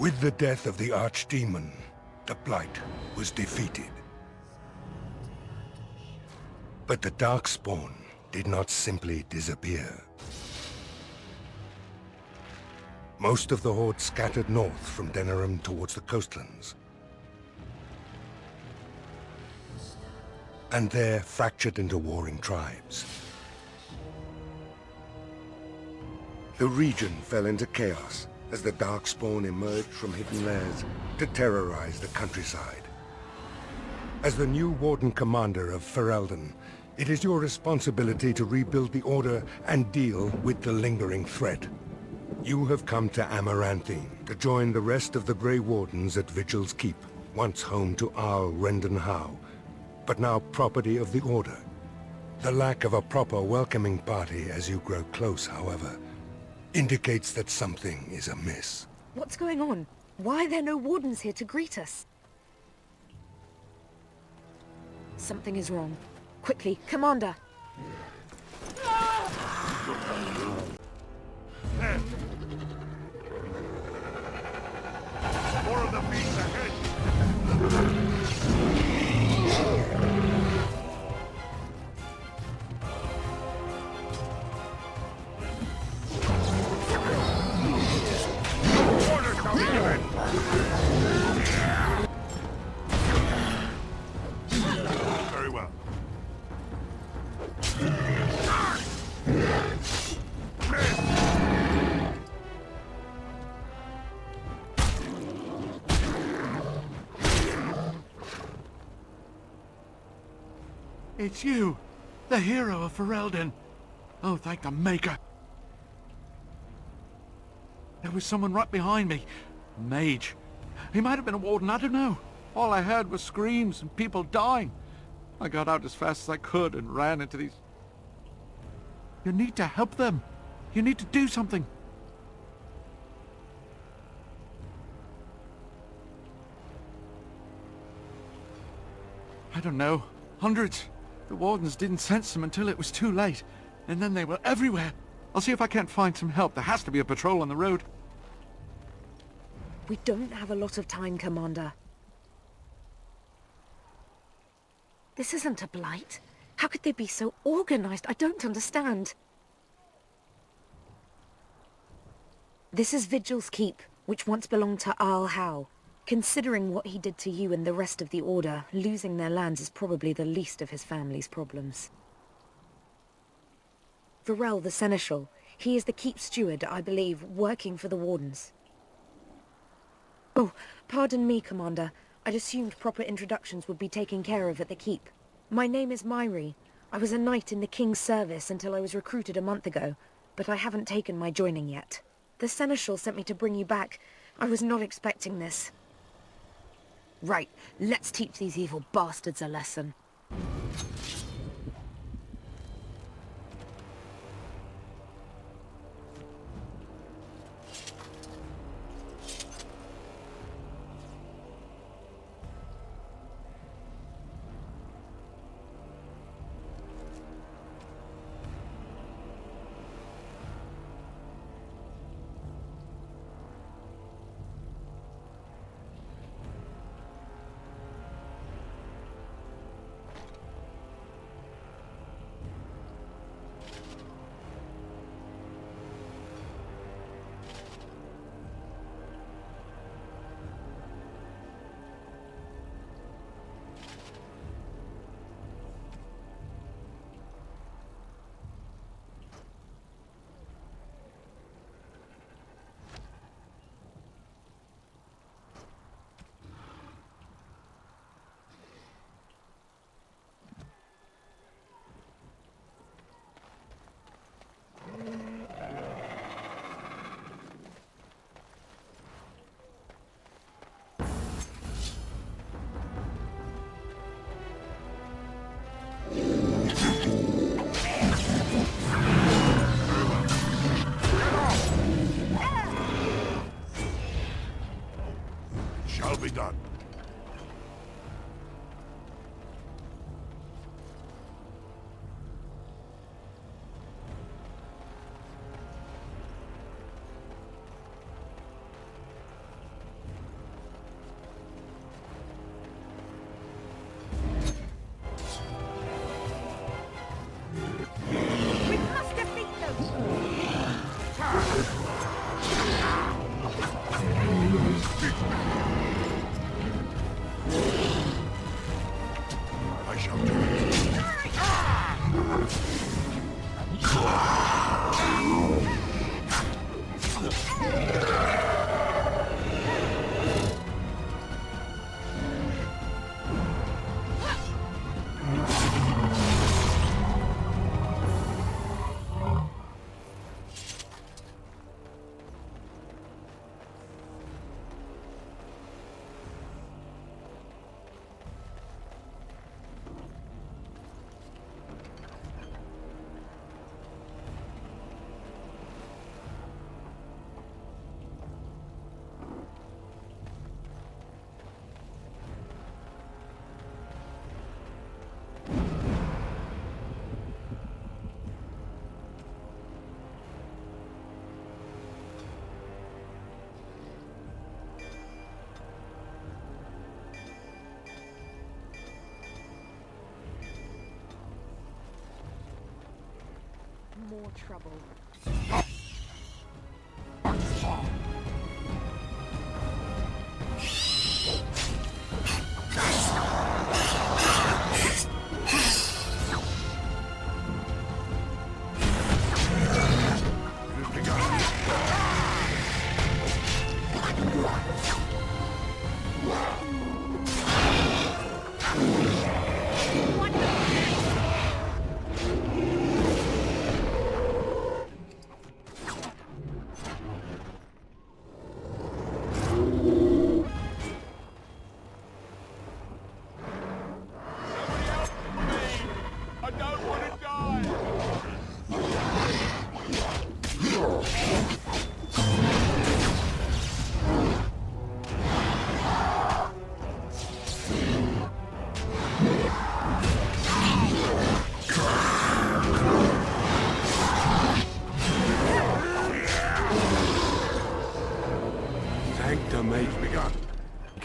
With the death of the archdemon, the Blight was defeated. But the Darkspawn did not simply disappear. Most of the Horde scattered north from Denerim towards the coastlands. And there fractured into warring tribes. The region fell into chaos as the Darkspawn emerged from hidden lairs to terrorize the countryside. As the new Warden Commander of Ferelden, it is your responsibility to rebuild the Order and deal with the lingering threat. You have come to Amaranthine to join the rest of the Grey Wardens at Vigil's Keep, once home to Arl Rendenhau, but now property of the Order. The lack of a proper welcoming party as you grow close, however, indicates that something is amiss. What's going on? Why are there no wardens here to greet us? Something is wrong. Quickly, Commander! More of the beasts ahead! Very well. It's you, the hero of Ferelden. Oh, thank the Maker. There was someone right behind me. A mage. He might have been a warden, I don't know. All I heard was screams and people dying. I got out as fast as I could and ran into these... You need to help them. You need to do something. I don't know. Hundreds. The wardens didn't sense them until it was too late. And then they were everywhere. I'll see if I can't find some help. There has to be a patrol on the road. We don't have a lot of time, Commander. This isn't a blight. How could they be so organized? I don't understand. This is Vigil's Keep, which once belonged to Arl Howe. Considering what he did to you and the rest of the Order, losing their lands is probably the least of his family's problems. Varel the Seneschal. He is the Keep steward, I believe, working for the Wardens. Oh, pardon me, Commander. I'd assumed proper introductions would be taken care of at the Keep. My name is Myri. I was a knight in the King's service until I was recruited a month ago, but I haven't taken my joining yet. The Seneschal sent me to bring you back. I was not expecting this. Right, let's teach these evil bastards a lesson. More trouble.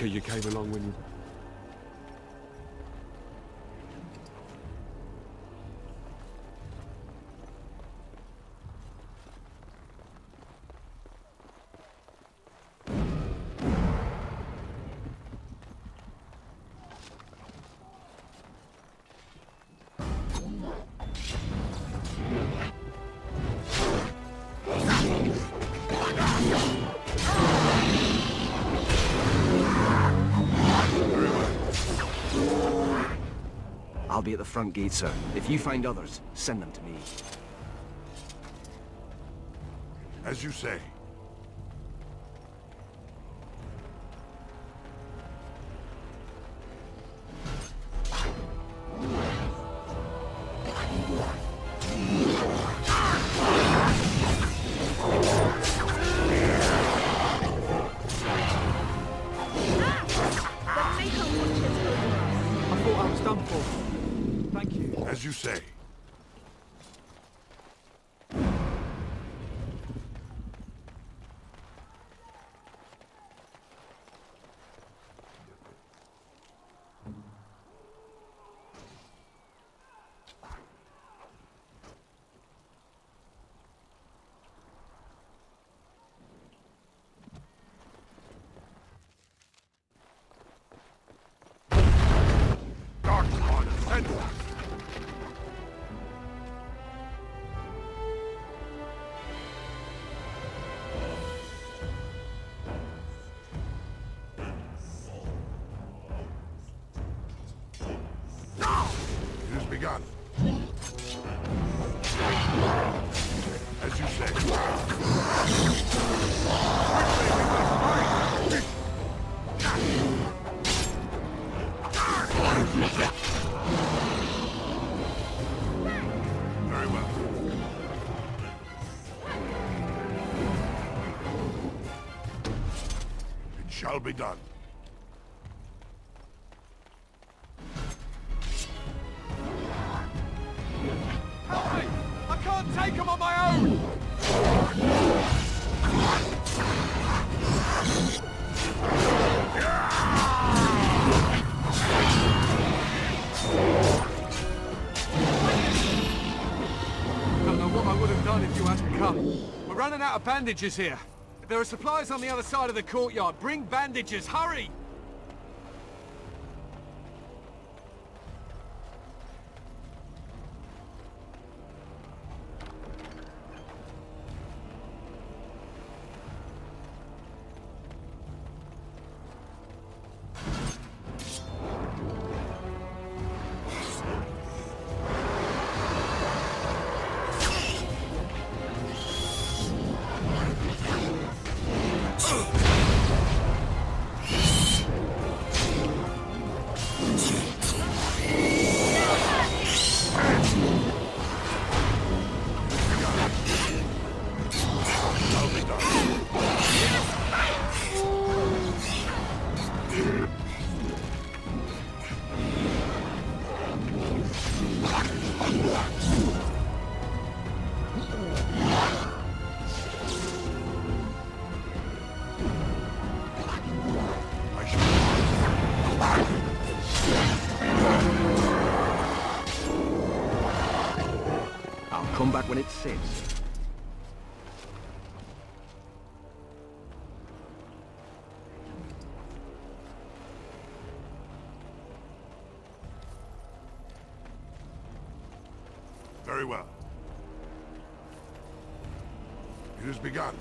You came along when you... I'll be at the front gate, sir. If you find others, send them to me. As you say. As you say. Dark Lord, send us. Begun. As you say. Very well. It shall be done. Take him on my own! Don't know what I would have done if you hadn't come. We're running out of bandages here. There are supplies on the other side of the courtyard. Bring bandages, hurry! I'll come back when it's safe. Very well. It has begun.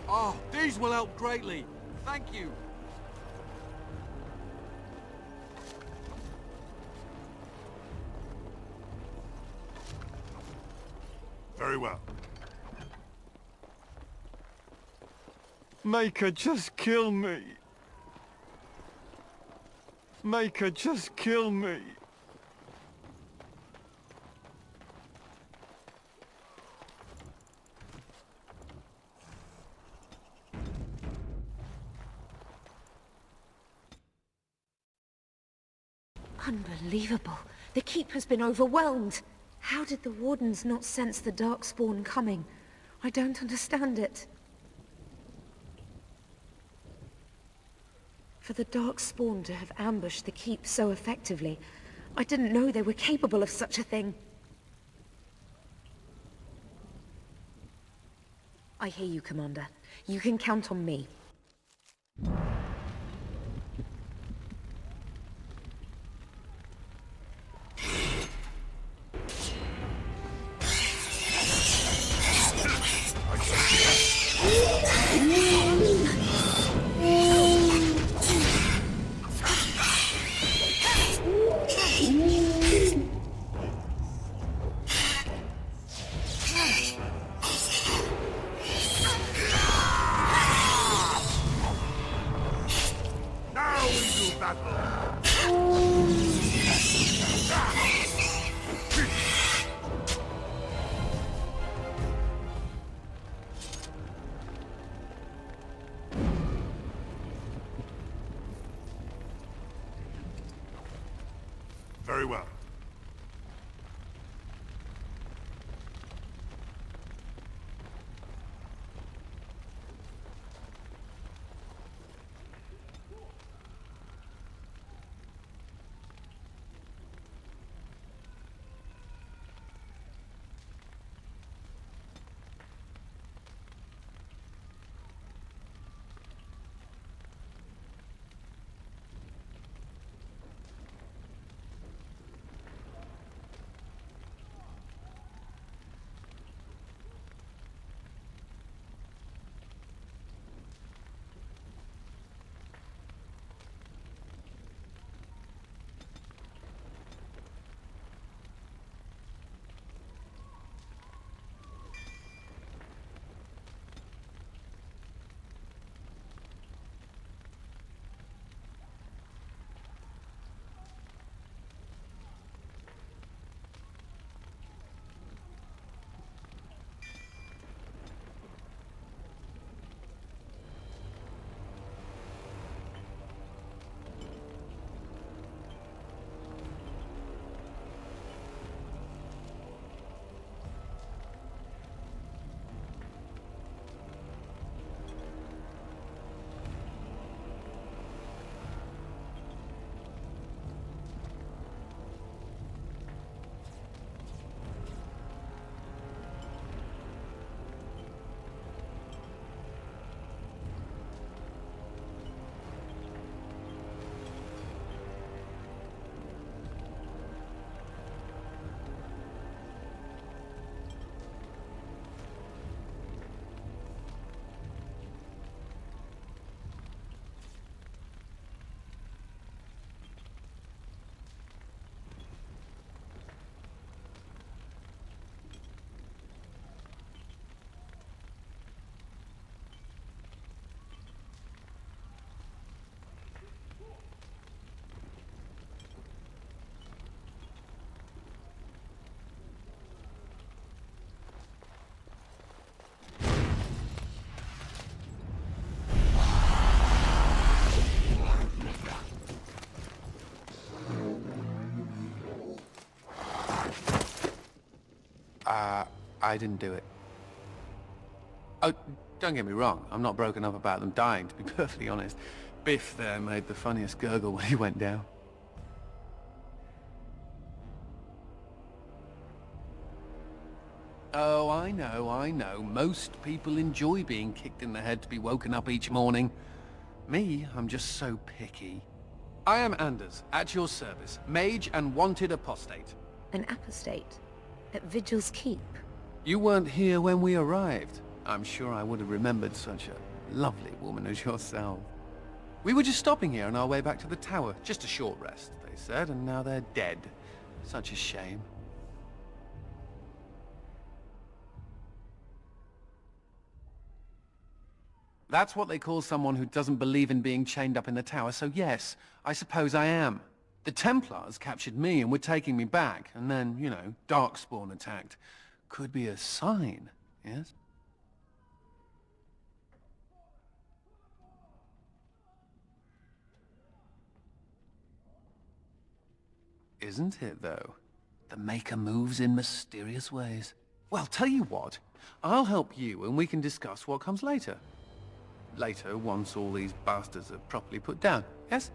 Oh, these will help greatly. Thank you. Very well. Maker, just kill me. Maker, just kill me. Unbelievable. The keep has been overwhelmed. How did the Wardens not sense the Darkspawn coming? I don't understand it. For the Darkspawn to have ambushed the keep so effectively, I didn't know they were capable of such a thing. I hear you, Commander. You can count on me. I didn't do it. Oh, don't get me wrong, I'm not broken up about them dying, to be perfectly honest. Biff there made the funniest gurgle when he went down. Oh, I know. Most people enjoy being kicked in the head to be woken up each morning. Me, I'm just so picky. I am Anders, at your service, mage and wanted apostate. An apostate? At Vigil's Keep? You weren't here when we arrived. I'm sure I would have remembered such a lovely woman as yourself. We were just stopping here on our way back to the tower. Just a short rest, they said, and now they're dead. Such a shame. That's what they call someone who doesn't believe in being chained up in the tower, so yes, I suppose I am. The Templars captured me and were taking me back, and then, you know, Darkspawn attacked. Could be a sign, yes? Isn't it, though? The Maker moves in mysterious ways. Well, tell you what, I'll help you and we can discuss what comes later. Later, once all these bastards are properly put down, yes?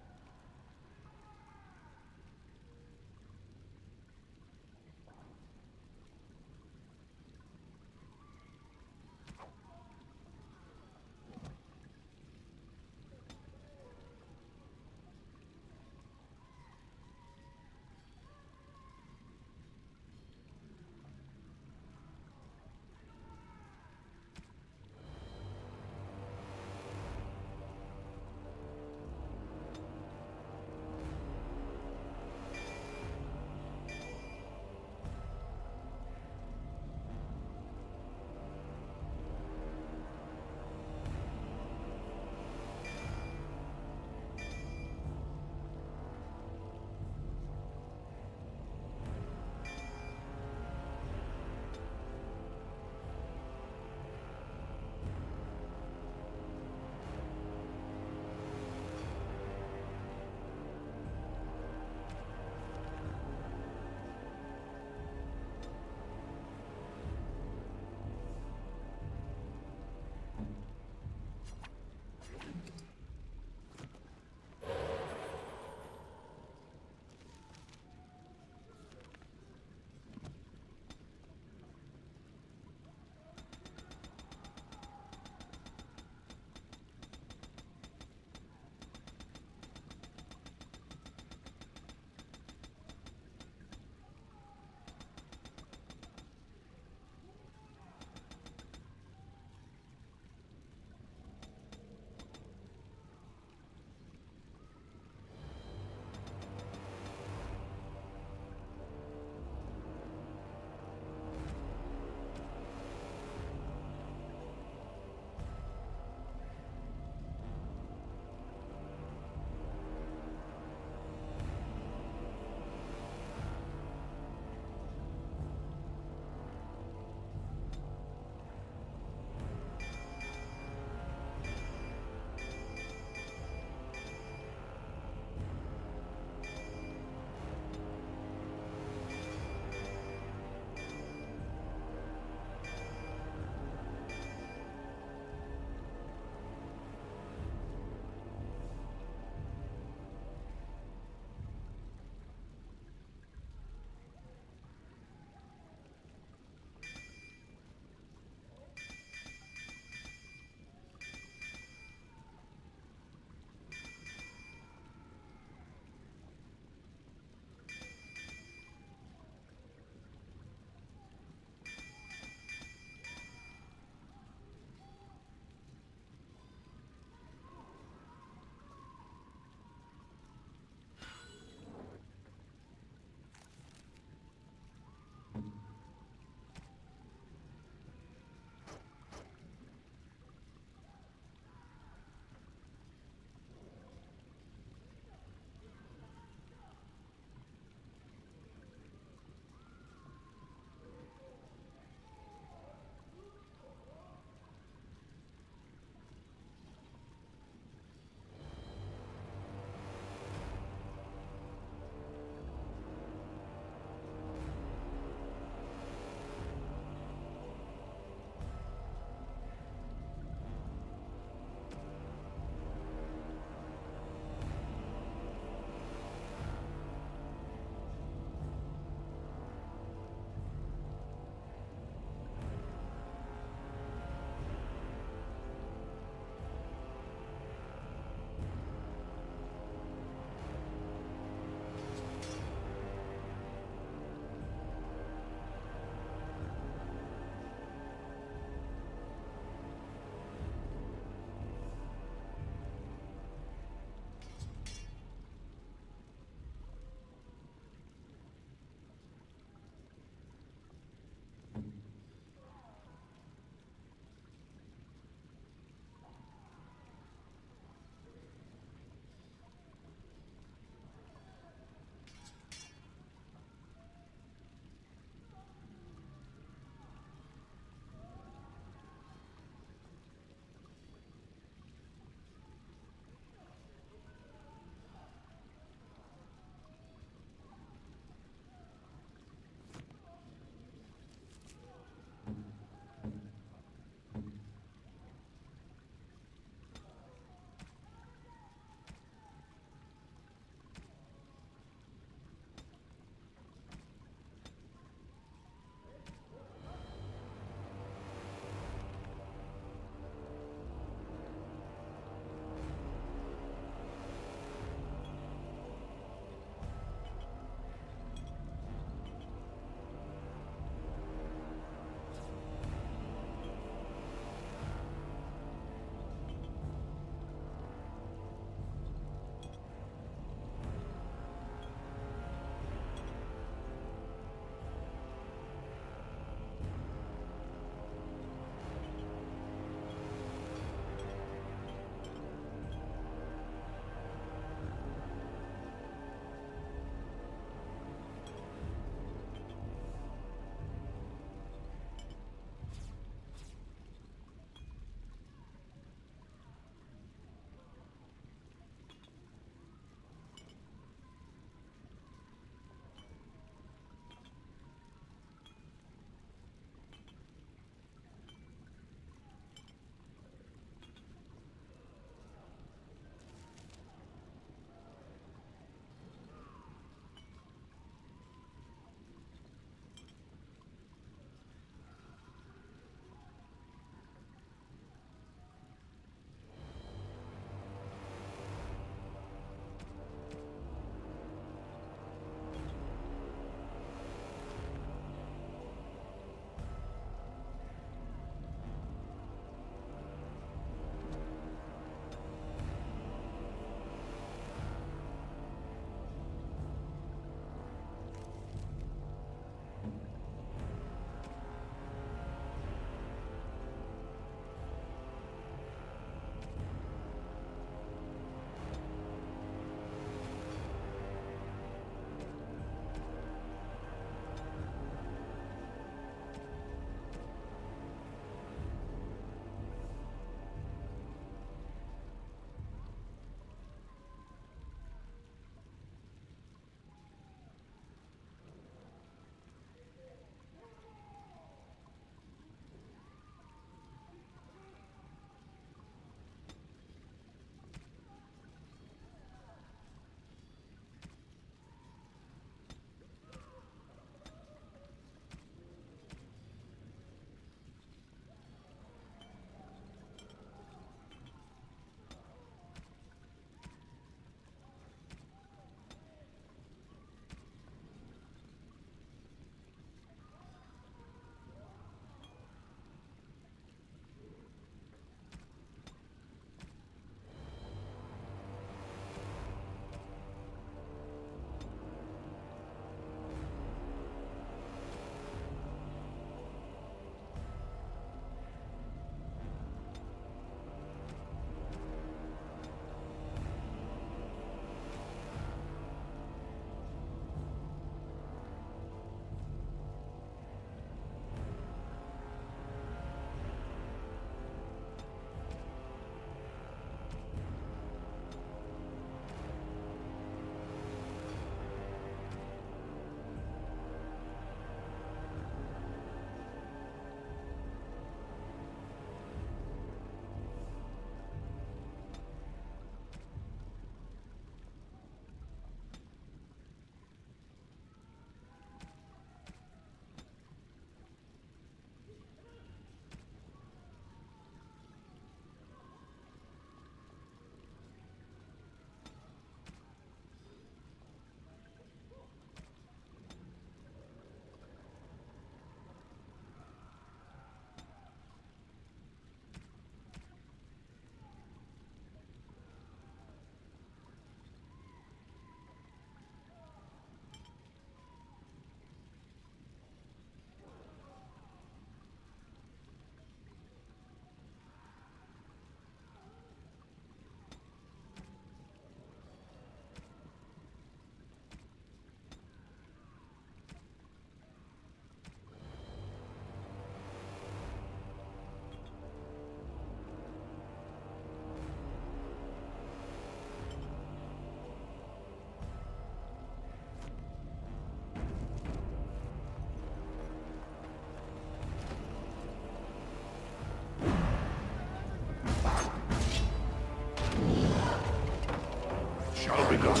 Shall be done.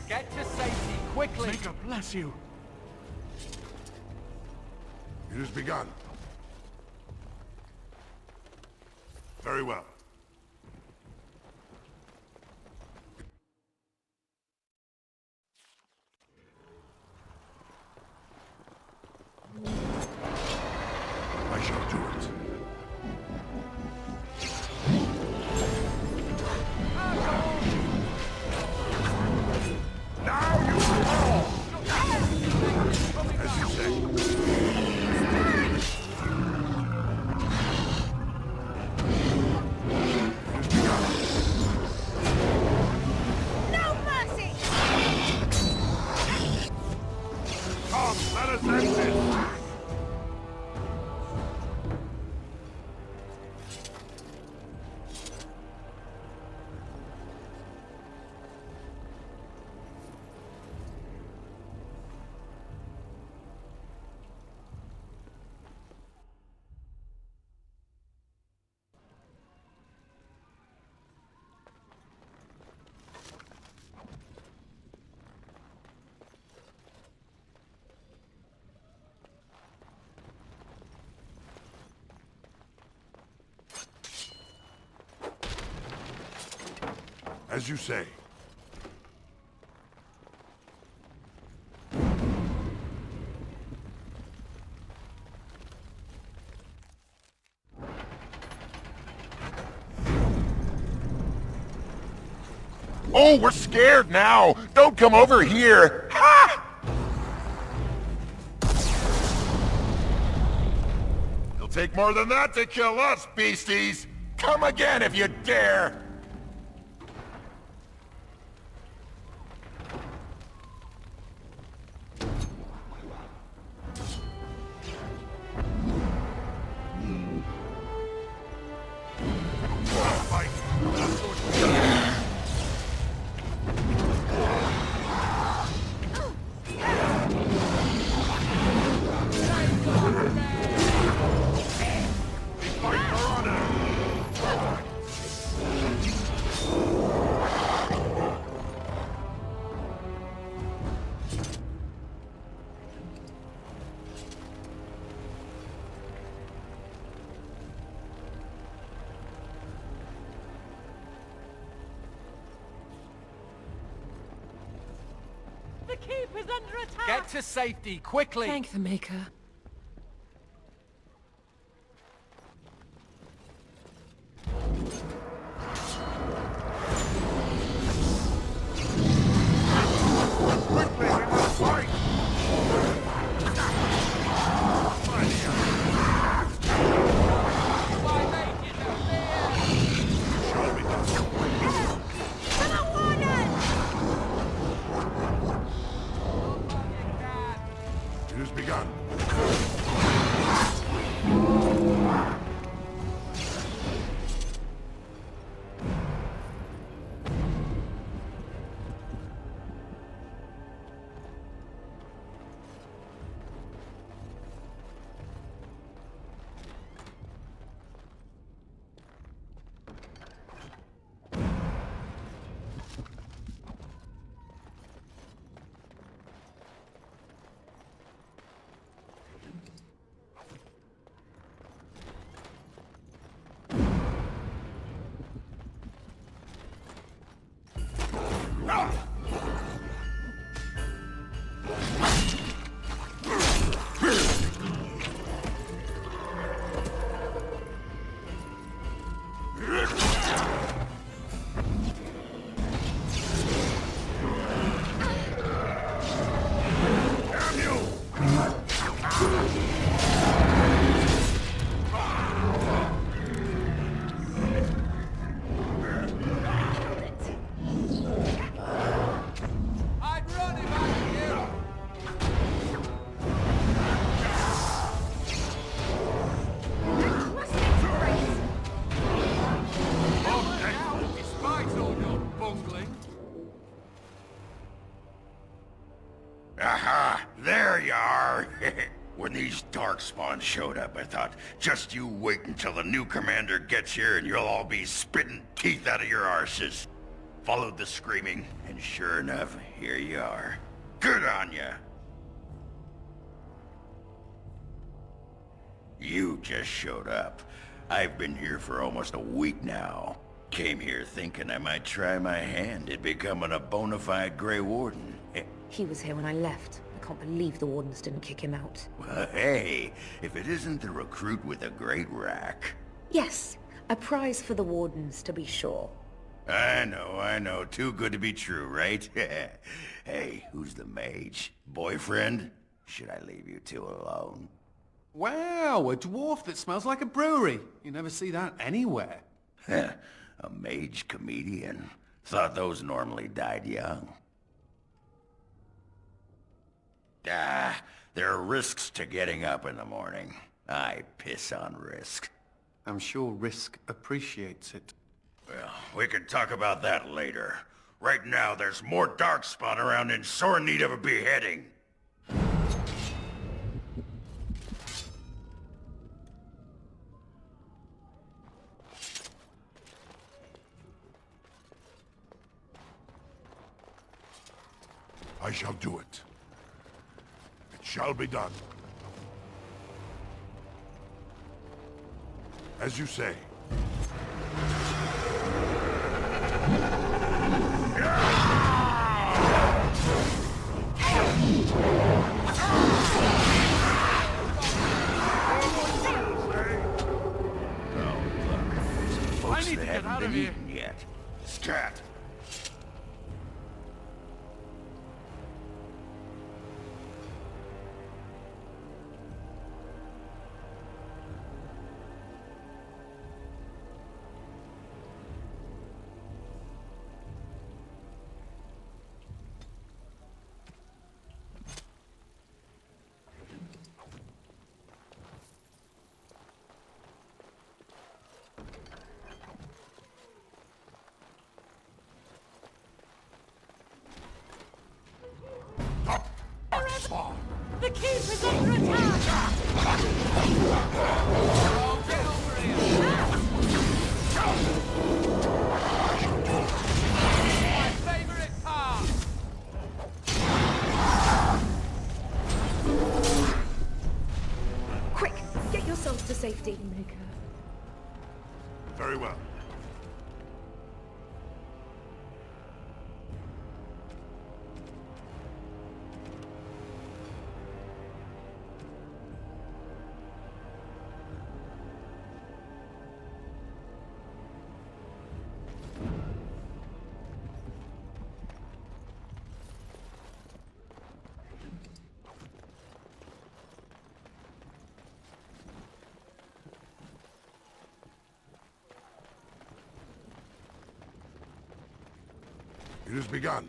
Get to safety, quickly! Maker, bless you. It has begun. Very well. I shall do it. Now you fall! As you say. No mercy! Come, let us end this! As you say. Oh, we're scared now! Don't come over here! Ha! It'll take more than that to kill us, beasties! Come again if you dare! The keep is under attack! Get to safety, quickly! Thank the Maker. It has begun. Aha! There you are! When these darkspawn showed up, I thought, just you wait until the new commander gets here and you'll all be spitting teeth out of your arses. Followed the screaming, and sure enough, here you are. Good on ya! You just showed up. I've been here for almost a week now. Came here thinking I might try my hand at becoming a bona fide Grey Warden. He was here when I left. I can't believe the Wardens didn't kick him out. Well, hey, if it isn't the recruit with a great rack. Yes, a prize for the Wardens, to be sure. I know. Too good to be true, right? Hey, who's the mage? Boyfriend? Should I leave you two alone? Wow, a dwarf that smells like a brewery. You never see that anywhere. A mage comedian. Thought those normally died young. There are risks to getting up in the morning. I piss on risk. I'm sure Risk appreciates it. Well, we can talk about that later. Right now, there's more darkspawn around in sore need of a beheading. I shall do it. It shall be done. As you say. I need to get out of here. Yet. Scat. The keep is under attack! Oh, get over here! My favorite part! Quick, get yourselves to safety. Very well. It has begun.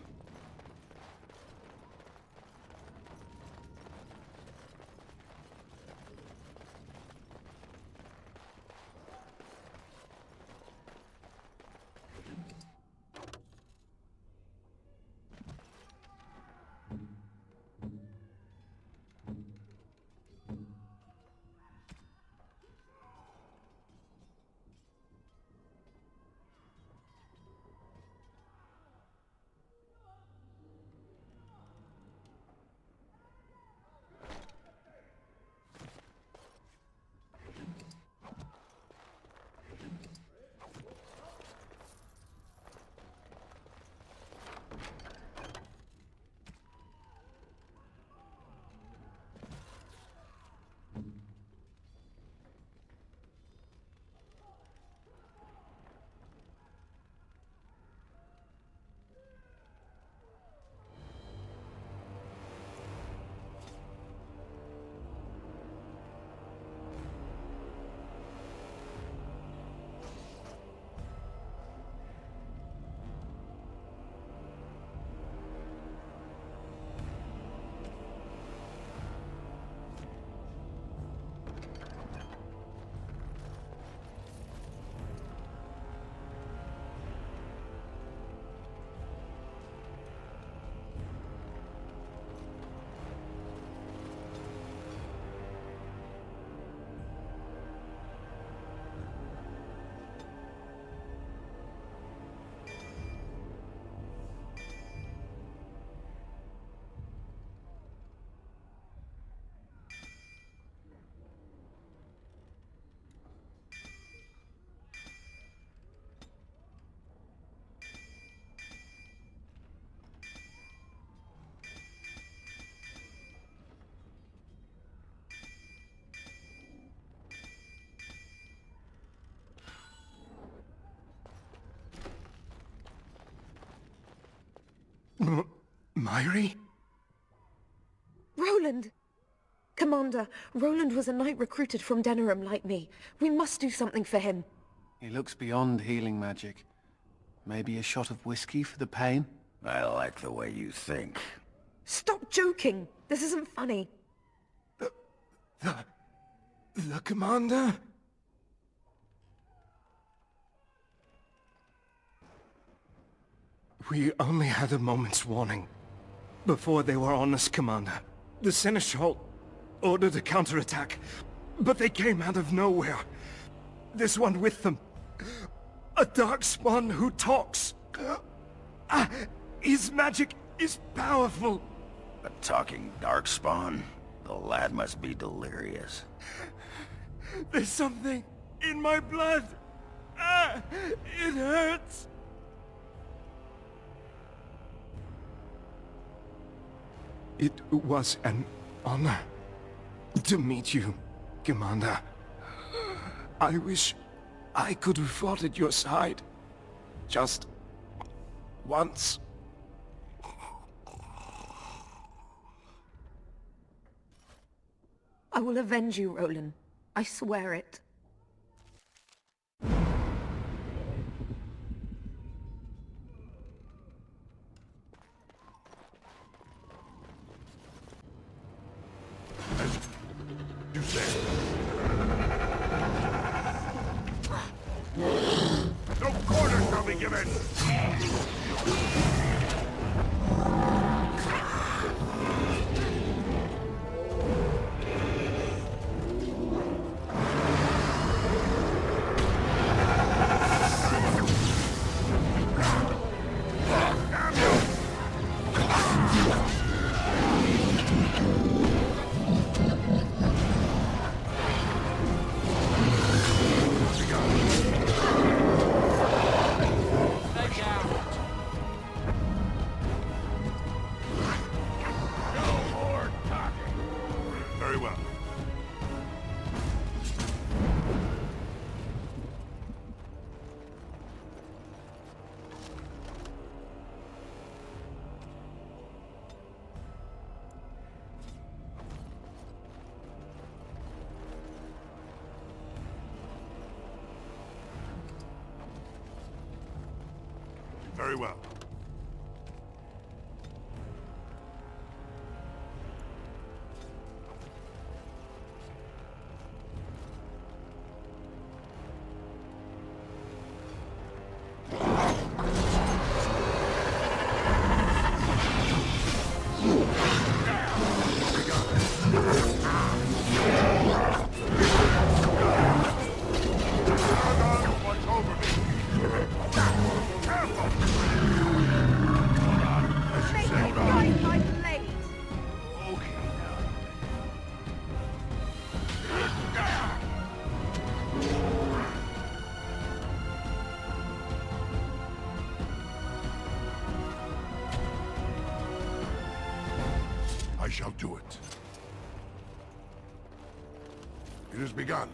Myri? Roland! Commander, Roland was a knight recruited from Denerim like me. We must do something for him. He looks beyond healing magic. Maybe a shot of whiskey for the pain? I like the way you think. Stop joking! This isn't funny. The commander? We only had a moment's warning. Before they were on us, Commander. The Seneschal ordered a counterattack, but they came out of nowhere. There's one with them. A darkspawn who talks. His magic is powerful. A talking darkspawn? The lad must be delirious. There's something in my blood. It hurts. It was an honor to meet you, Commander. I wish I could have fought at your side. Just once. I will avenge you, Roland. I swear it. You say. No quarter shall be given! Very well. I shall do it. It has begun.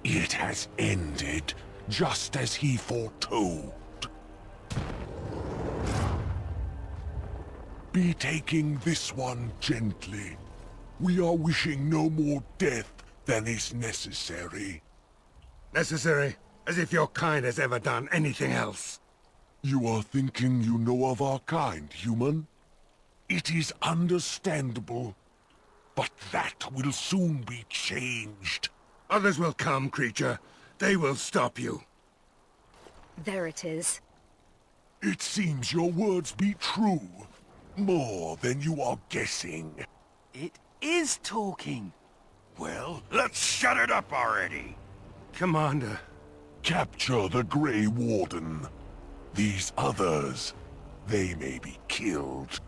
It has ended, just as he foretold. Be taking this one gently. We are wishing no more death than is necessary. Necessary? As if your kind has ever done anything else. You are thinking you know of our kind, human? It is understandable, but that will soon be changed. Others will come, creature. They will stop you. There it is. It seems your words be true. More than you are guessing. It is talking. Well, let's shut it up already. Commander. Capture the Grey Warden. These others, they may be killed.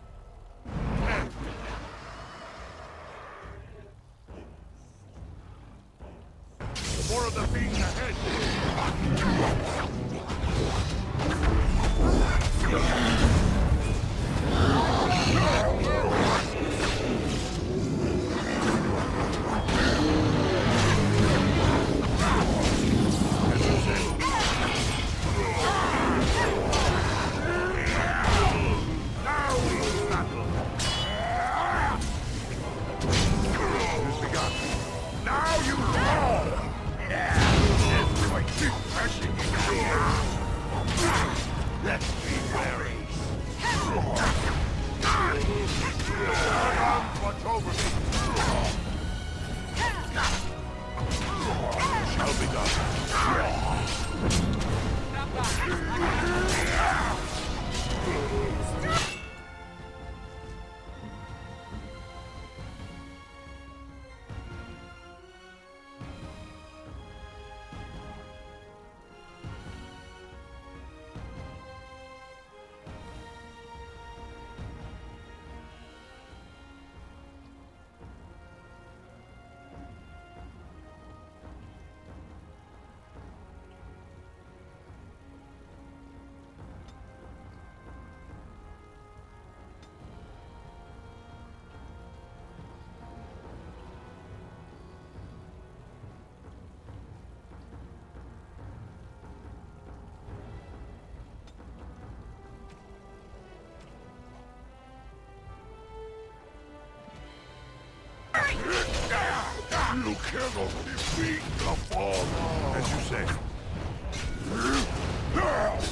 You cannot defeat the Father! As you say.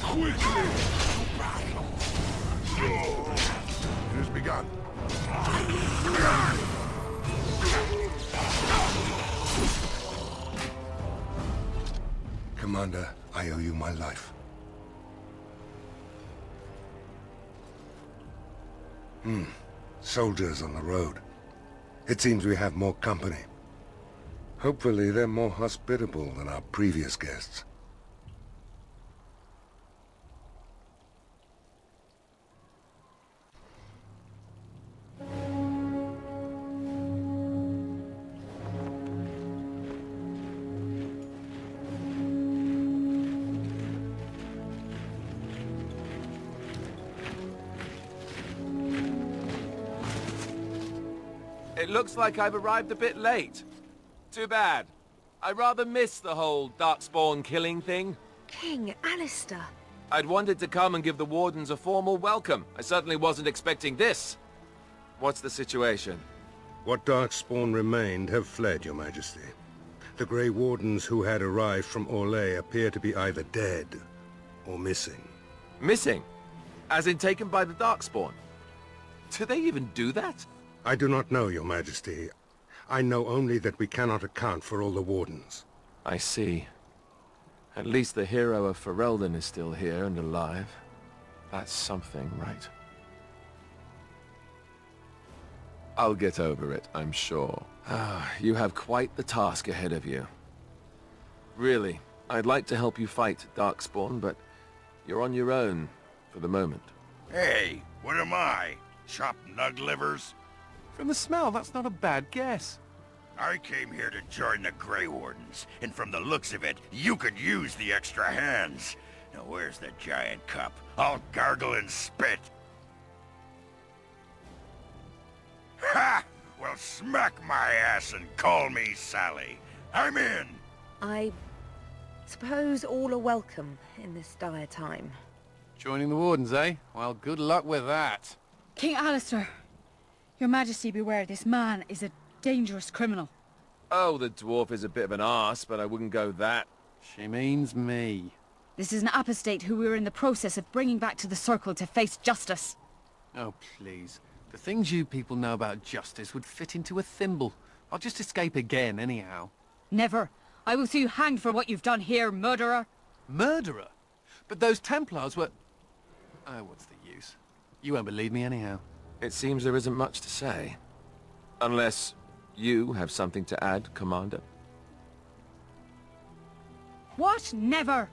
Quickly! It has begun. Commander, I owe you my life. Soldiers on the road. It seems we have more company. Hopefully they're more hospitable than our previous guests. It looks like I've arrived a bit late. Too bad. I rather miss the whole darkspawn killing thing. King Alister. I'd wanted to come and give the Wardens a formal welcome. I certainly wasn't expecting this. What's the situation? What darkspawn remained have fled, Your Majesty. The Grey Wardens who had arrived from Orlais appear to be either dead or missing. Missing? As in taken by the darkspawn? Do they even do that? I do not know, Your Majesty. I know only that we cannot account for all the Wardens. I see. At least the hero of Ferelden is still here and alive. That's something, right? I'll get over it, I'm sure. You have quite the task ahead of you. Really, I'd like to help you fight Darkspawn, but you're on your own for the moment. Hey, what am I? Chopped nug livers? From the smell, that's not a bad guess. I came here to join the Grey Wardens, and from the looks of it, you could use the extra hands. Now where's the giant cup? I'll gargle and spit. Ha! Well, smack my ass and call me Sally. I'm in! I suppose all are welcome in this dire time. Joining the Wardens, eh? Well, good luck with that. King Alister, Your Majesty beware, this man is a dangerous criminal. Oh, the dwarf is a bit of an arse, but I wouldn't go that. She means me. This is an apostate who we are in the process of bringing back to the Circle to face justice. Oh, please. The things you people know about justice would fit into a thimble. I'll just escape again, anyhow. Never. I will see you hanged for what you've done here, murderer. Murderer? But those Templars were... Oh, what's the use? You won't believe me anyhow. It seems there isn't much to say. Unless you have something to add, Commander. What? Never!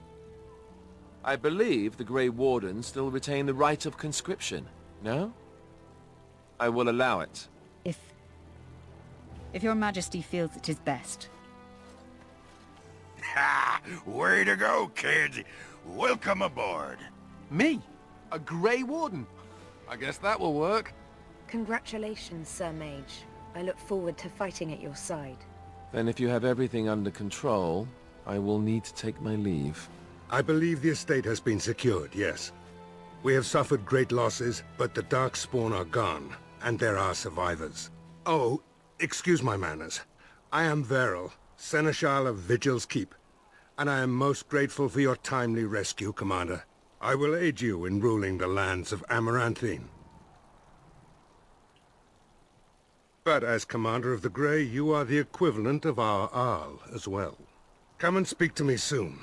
I believe the Grey Wardens still retain the right of conscription, no? I will allow it. If Your Majesty feels it is best. Ha! Way to go, kid. Welcome aboard. Me? A Grey Warden? I guess that will work. Congratulations, Sir Mage. I look forward to fighting at your side. Then if you have everything under control, I will need to take my leave. I believe the estate has been secured, yes. We have suffered great losses, but the Darkspawn are gone, and there are survivors. Oh, excuse my manners. I am Veril, Seneschal of Vigil's Keep, and I am most grateful for your timely rescue, Commander. I will aid you in ruling the lands of Amaranthine. But as Commander of the Grey, you are the equivalent of our Arl as well. Come and speak to me soon.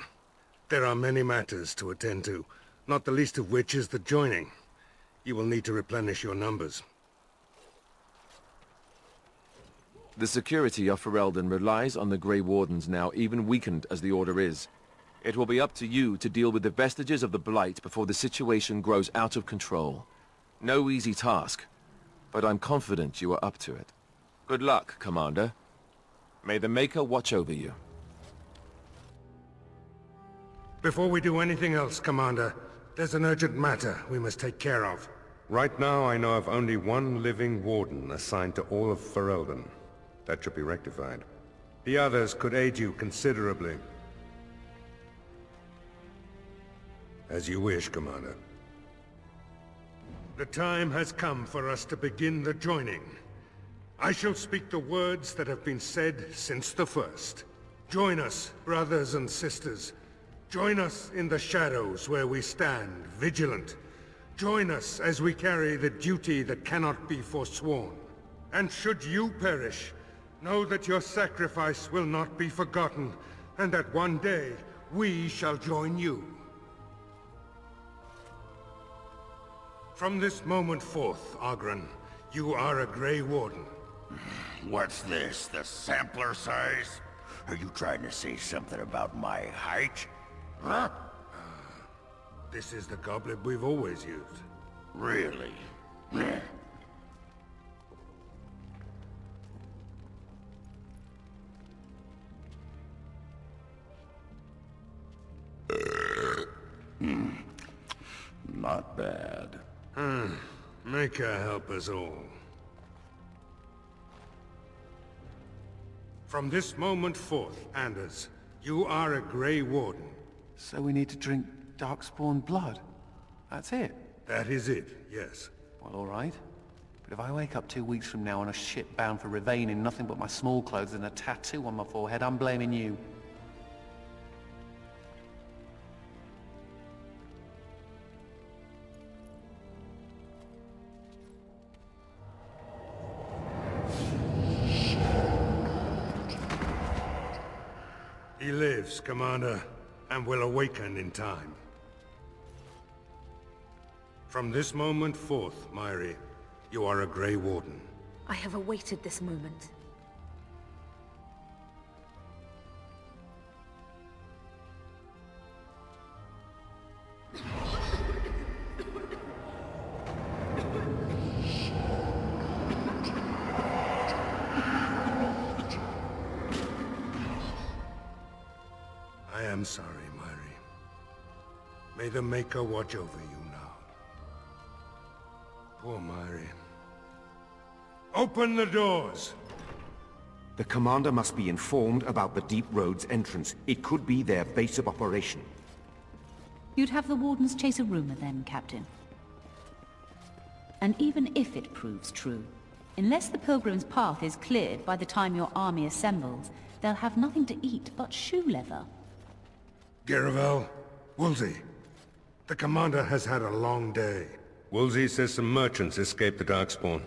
There are many matters to attend to, not the least of which is the joining. You will need to replenish your numbers. The security of Ferelden relies on the Grey Wardens now, even weakened as the Order is. It will be up to you to deal with the vestiges of the Blight before the situation grows out of control. No easy task, but I'm confident you are up to it. Good luck, Commander. May the Maker watch over you. Before we do anything else, Commander, there's an urgent matter we must take care of. Right now, I know of only one living Warden assigned to all of Ferelden. That should be rectified. The others could aid you considerably. As you wish, Commander. The time has come for us to begin the joining. I shall speak the words that have been said since the first. Join us, brothers and sisters. Join us in the shadows where we stand, vigilant. Join us as we carry the duty that cannot be forsworn. And should you perish, know that your sacrifice will not be forgotten, and that one day we shall join you. From this moment forth, Ogren, you are a Grey Warden. What's this, the sampler size? Are you trying to say something about my height? Huh? This is the goblet we've always used. Really? Not bad. Maker help us all. From this moment forth, Anders, you are a Grey Warden. So we need to drink Darkspawn blood? That's it? That is it, yes. Well, all right. But if I wake up 2 weeks from now on a ship bound for Ravane in nothing but my small clothes and a tattoo on my forehead, I'm blaming you. He lives, Commander, and will awaken in time. From this moment forth, Myri, you are a Grey Warden. I have awaited this moment. I am sorry, Myri. May the Maker watch over you now. Poor Myri. Open the doors! The Commander must be informed about the Deep Road's entrance. It could be their base of operation. You'd have the Wardens chase a rumor then, Captain. And even if it proves true, unless the Pilgrim's path is cleared by the time your army assembles, they'll have nothing to eat but shoe leather. Garavel, Woolsey. The Commander has had a long day. Woolsey says some merchants escaped the Darkspawn.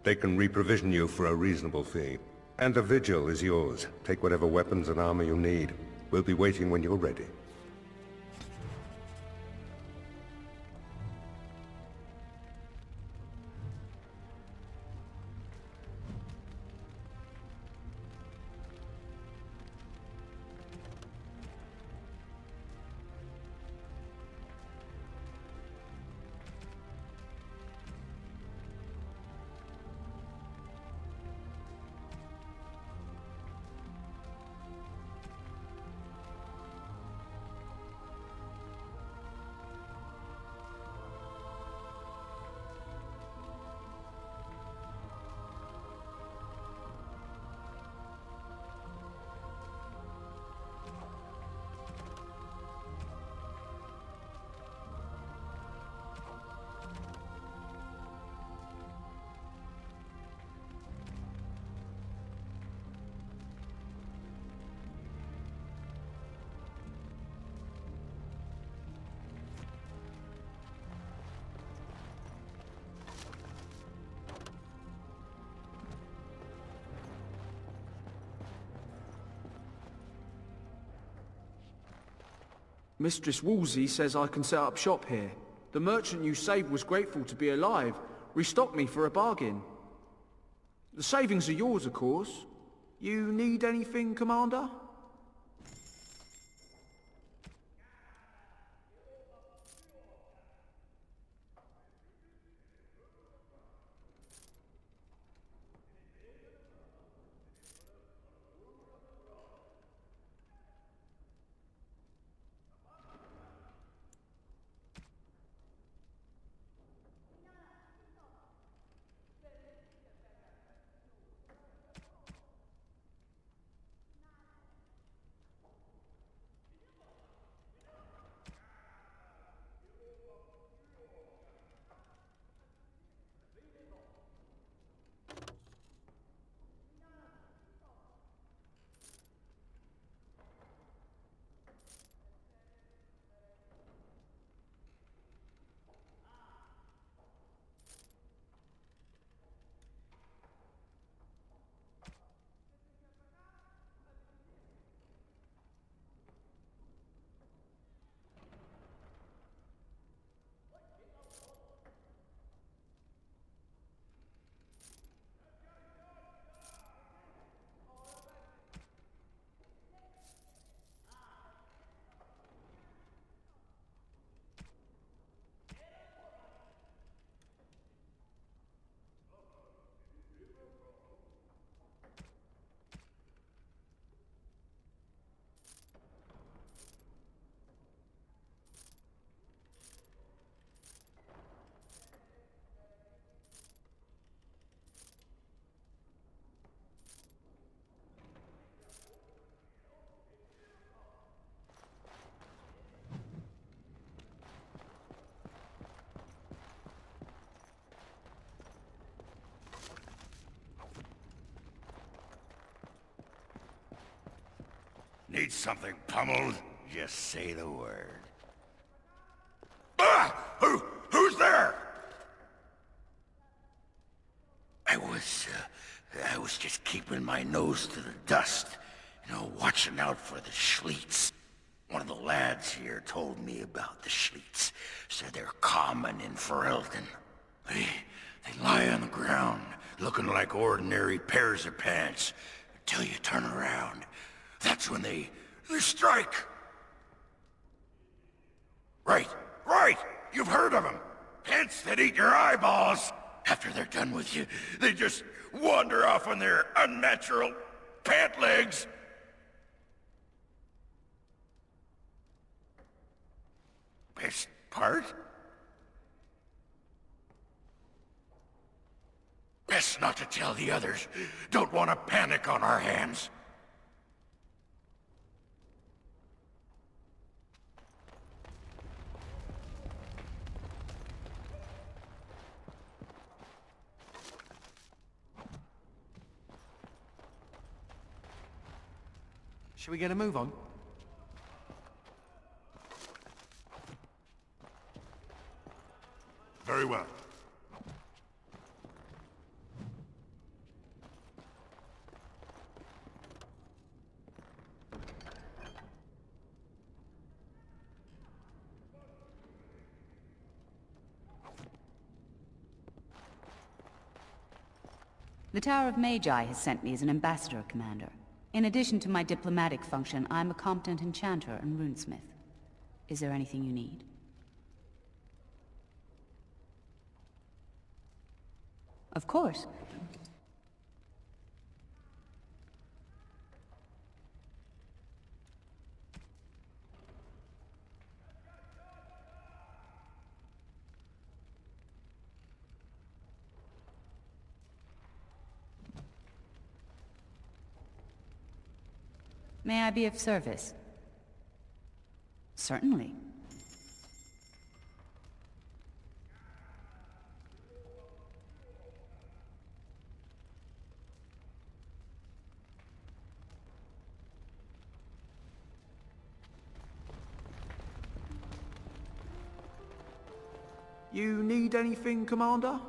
They can reprovision you for a reasonable fee. And the Vigil is yours. Take whatever weapons and armor you need. We'll be waiting when you're ready. Mistress Woolsey says I can set up shop here. The merchant you saved was grateful to be alive. Restocked me for a bargain. The savings are yours, of course. You need anything, Commander? Need something pummeled? Just say the word. Ah! Who's there? I was just keeping my nose to the dust. You know, watching out for the Schliets. One of the lads here told me about the Schliets. Said they're common in Ferelden. They lie on the ground, looking like ordinary pairs of pants, until you turn around. That's when they strike! Right! You've heard of them! Pants that eat your eyeballs! After they're done with you, they just wander off on their unnatural pant legs! Best part? Best not to tell the others. Don't want to panic on our hands. Shall we get a move on? Very well. The Tower of Magi has sent me as an ambassador, Commander. In addition to my diplomatic function, I'm a competent enchanter and runesmith. Is there anything you need? Of course. May I be of service? Certainly. You need anything, Commander?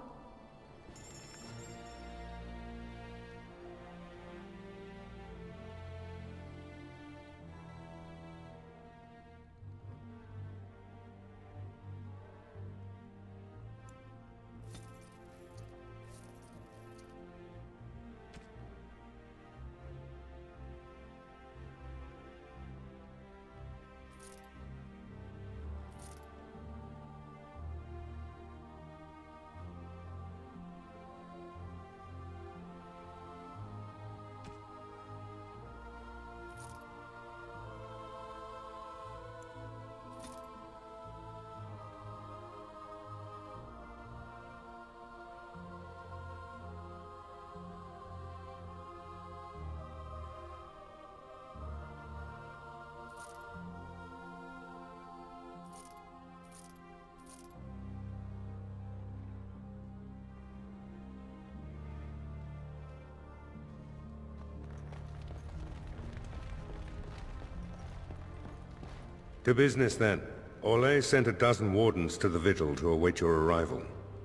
To business, then. Orlais sent a dozen wardens to the vigil to await your arrival.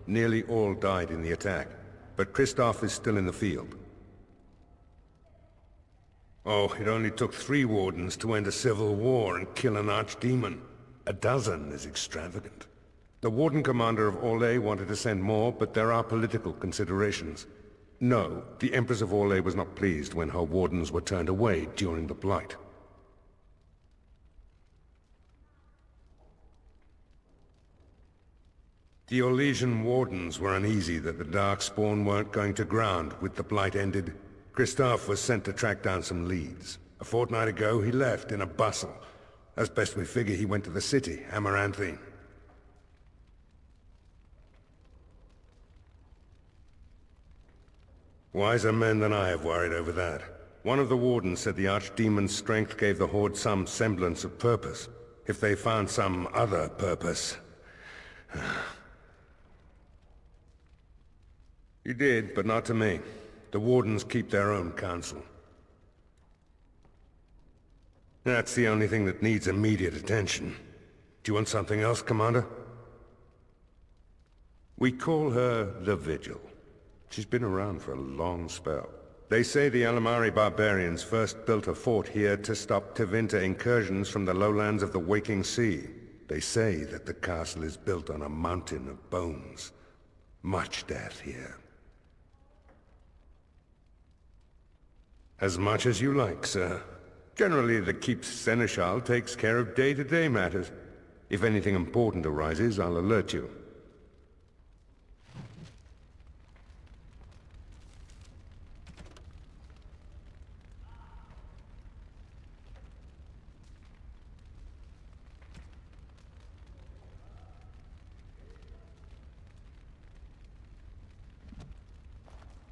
Nearly all died in the attack, but Christoph is still in the field. Oh, it only took 3 wardens to end a civil war and kill an archdemon. A dozen is extravagant. The warden commander of Orlais wanted to send more, but there are political considerations. No, the Empress of Orlais was not pleased when her wardens were turned away during the Blight. The Orlesian wardens were uneasy that the Darkspawn weren't going to ground with the Blight ended. Christoph was sent to track down some leads. A fortnight ago, he left in a bustle. As best we figure, he went to the city, Amaranthine. Wiser men than I have worried over that. One of the wardens said the Archdemon's strength gave the Horde some semblance of purpose. If they found some other purpose... He did, but not to me. The wardens keep their own counsel. That's the only thing that needs immediate attention. Do you want something else, Commander? We call her the Vigil. She's been around for a long spell. They say the Alamari barbarians first built a fort here to stop Tevinter incursions from the lowlands of the Waking Sea. They say that the castle is built on a mountain of bones. Much death here. As much as you like, sir. Generally, the Keep's Seneschal takes care of day-to-day matters. If anything important arises, I'll alert you.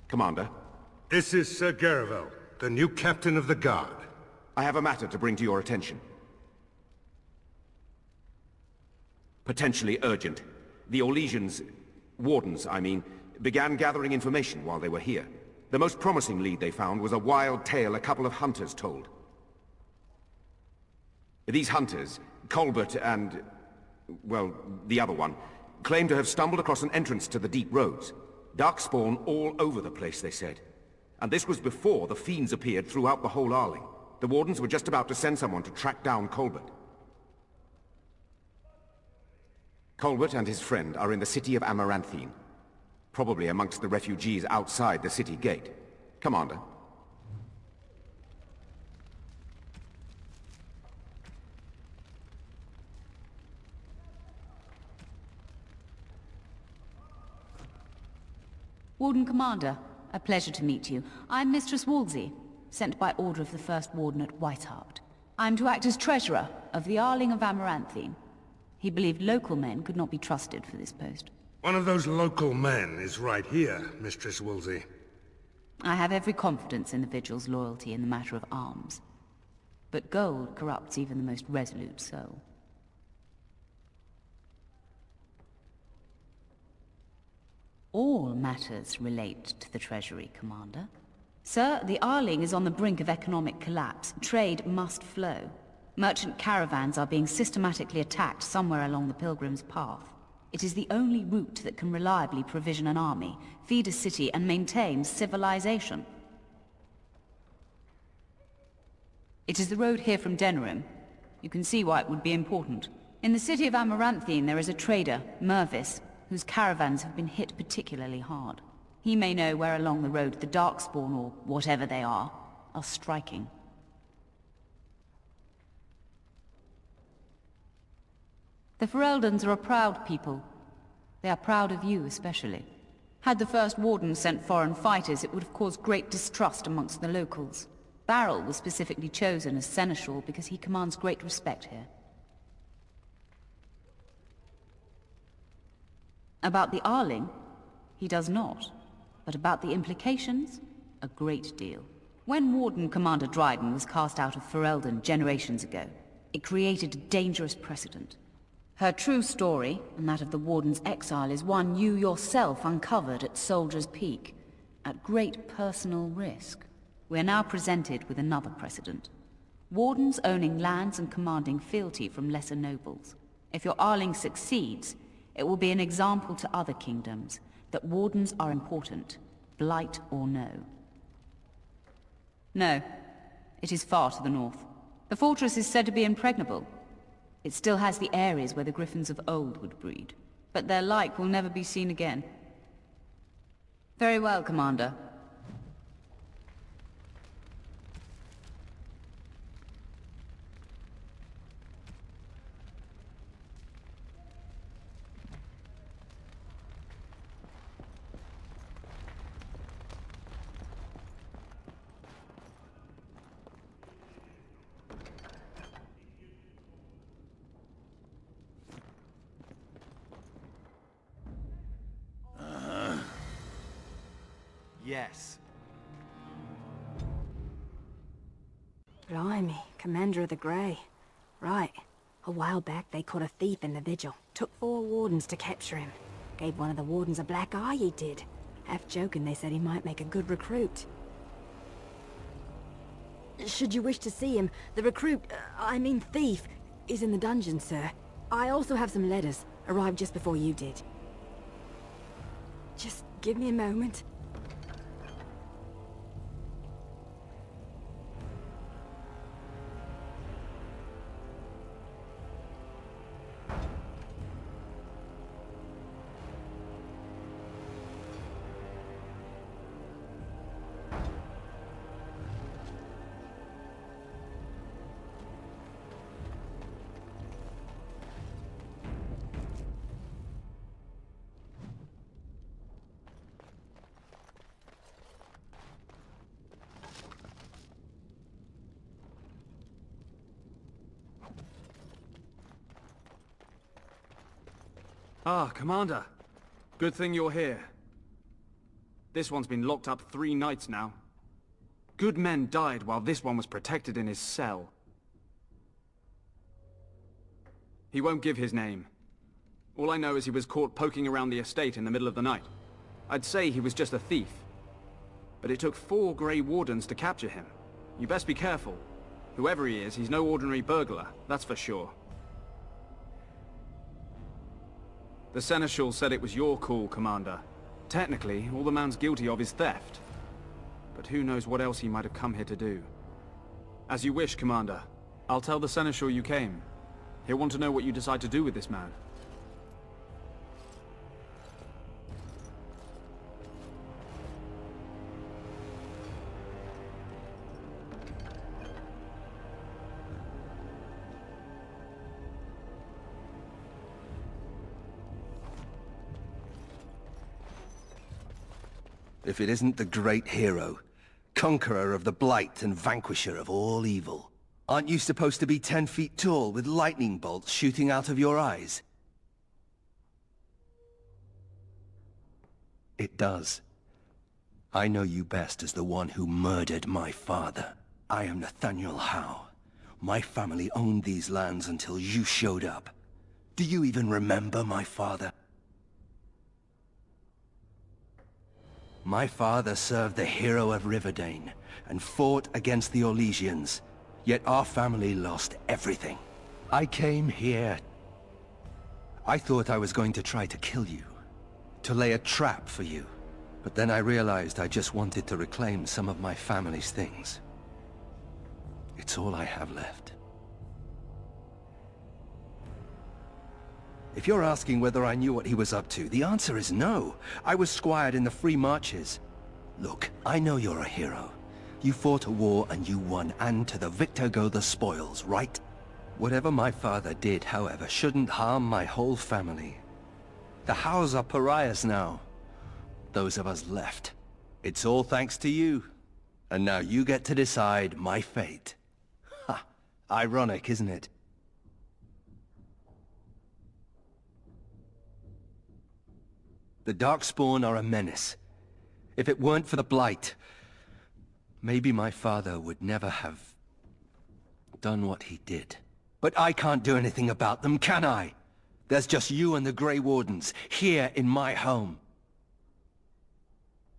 Commander? This is Sir Garavel, the new captain of the guard. I have a matter to bring to your attention. Potentially urgent. The Orlesians, wardens, I mean, began gathering information while they were here. The most promising lead they found was a wild tale a couple of hunters told. These hunters, Colbert and... well, the other one, claim to have stumbled across an entrance to the deep roads. Darkspawn all over the place, they said. And this was before the fiends appeared throughout the whole Arling. The wardens were just about to send someone to track down Colbert. Colbert and his friend are in the city of Amaranthine. Probably amongst the refugees outside the city gate. Commander. Warden Commander, a pleasure to meet you. I'm Mistress Wolsey, sent by order of the First Warden at Whitehart. I'm to act as treasurer of the Arling of Amaranthine. He believed local men could not be trusted for this post. One of those local men is right here, Mistress Wolsey. I have every confidence in the Vigil's loyalty in the matter of arms. But gold corrupts even the most resolute soul. All matters relate to the Treasury, Commander. Sir, the Arling is on the brink of economic collapse. Trade must flow. Merchant caravans are being systematically attacked somewhere along the Pilgrim's Path. It is the only route that can reliably provision an army, feed a city, and maintain civilization. It is the road here from Denerim. You can see why it would be important. In the city of Amaranthine there is a trader, Mervis, whose caravans have been hit particularly hard. He may know where along the road the Darkspawn, or whatever they are striking. The Fereldans are a proud people. They are proud of you especially. Had the First Warden sent foreign fighters, it would have caused great distrust amongst the locals. Barrel was specifically chosen as Seneschal because he commands great respect here. About the Arling, he does not. But about the implications, a great deal. When Warden Commander Dryden was cast out of Ferelden generations ago, it created a dangerous precedent. Her true story, and that of the Warden's exile, is one you yourself uncovered at Soldier's Peak, at great personal risk. We are now presented with another precedent. Wardens owning lands and commanding fealty from lesser nobles. If your Arling succeeds, it will be an example to other kingdoms that wardens are important, blight or no. No, it is far to the north. The fortress is said to be impregnable. It still has the areas where the griffins of old would breed, but their like will never be seen again. Very well, Commander. Yes. Blimey, Commander of the Grey. Right. A while back they caught a thief in the vigil. Took 4 wardens to capture him. Gave one of the wardens a black eye, he did. Half joking, they said he might make a good recruit. Should you wish to see him, the recruit, thief, is in the dungeon, sir. I also have some letters. Arrived just before you did. Just give me a moment. Ah, Commander. Good thing you're here. This one's been locked up 3 nights now. Good men died while this one was protected in his cell. He won't give his name. All I know is he was caught poking around the estate in the middle of the night. I'd say he was just a thief. But it took 4 Grey Wardens to capture him. You best be careful. Whoever he is, he's no ordinary burglar, that's for sure. The Seneschal said it was your call, Commander. Technically, all the man's guilty of is theft. But who knows what else he might have come here to do. As you wish, Commander. I'll tell the Seneschal you came. He'll want to know what you decide to do with this man. If it isn't the great hero, conqueror of the blight and vanquisher of all evil. Aren't you supposed to be 10 feet tall with lightning bolts shooting out of your eyes? It does. I know you best as the one who murdered my father. I am Nathaniel Howe. My family owned these lands until you showed up. Do you even remember my father? My father served the hero of Riverdane and fought against the Orlesians, yet our family lost everything. I came here. I thought I was going to try to kill you, to lay a trap for you, but then I realized I just wanted to reclaim some of my family's things. It's all I have left. If you're asking whether I knew what he was up to, the answer is no. I was squired in the Free Marches. Look, I know you're a hero. You fought a war and you won, and to the victor go the spoils, right? Whatever my father did, however, shouldn't harm my whole family. The Howes are pariahs now. Those of us left. It's all thanks to you. And now you get to decide my fate. Ha! Ironic, isn't it? The Darkspawn are a menace. If it weren't for the Blight, maybe my father would never have done what he did. But I can't do anything about them, can I? There's just you and the Grey Wardens, here in my home.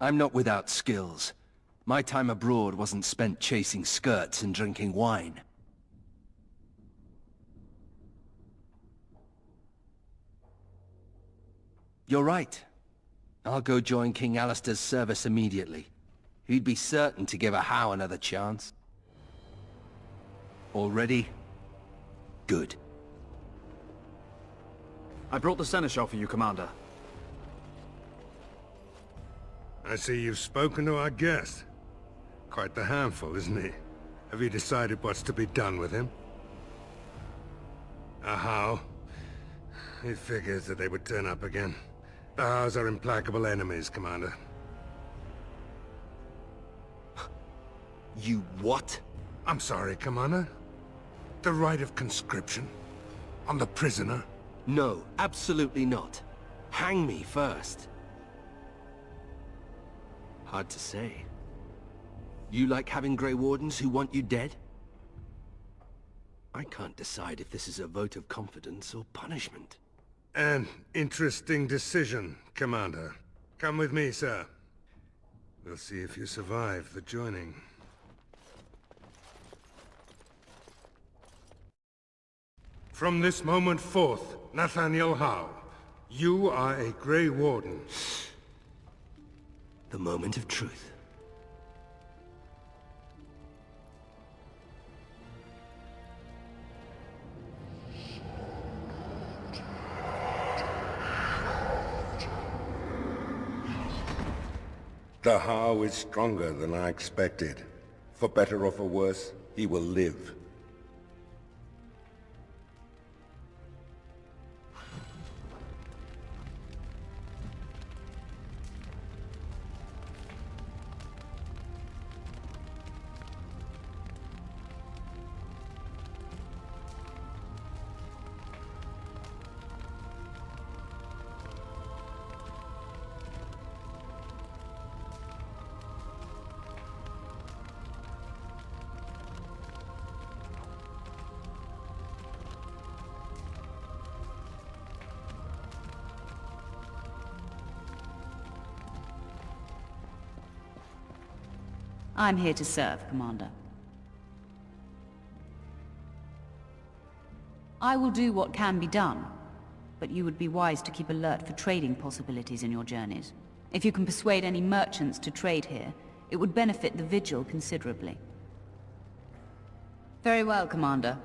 I'm not without skills. My time abroad wasn't spent chasing skirts and drinking wine. You're right. I'll go join King Alister's service immediately. He'd be certain to give a How another chance. All ready? Good. I brought the seneschal for you, Commander. I see you've spoken to our guest. Quite the handful, isn't he? Have you decided what's to be done with him? A How? It figures that they would turn up again. The Hows are implacable enemies, Commander. You what? I'm sorry, Commander. The right of conscription? On the prisoner? No, absolutely not. Hang me first. Hard to say. You like having Grey Wardens who want you dead? I can't decide if this is a vote of confidence or punishment. An interesting decision, Commander. Come with me, sir. We'll see if you survive the joining. From this moment forth, Nathaniel Howe, you are a Grey Warden. The moment of truth. The Howe is stronger than I expected. For better or for worse, he will live. I'm here to serve, Commander. I will do what can be done, but you would be wise to keep alert for trading possibilities in your journeys. If you can persuade any merchants to trade here, it would benefit the Vigil considerably. Very well, Commander.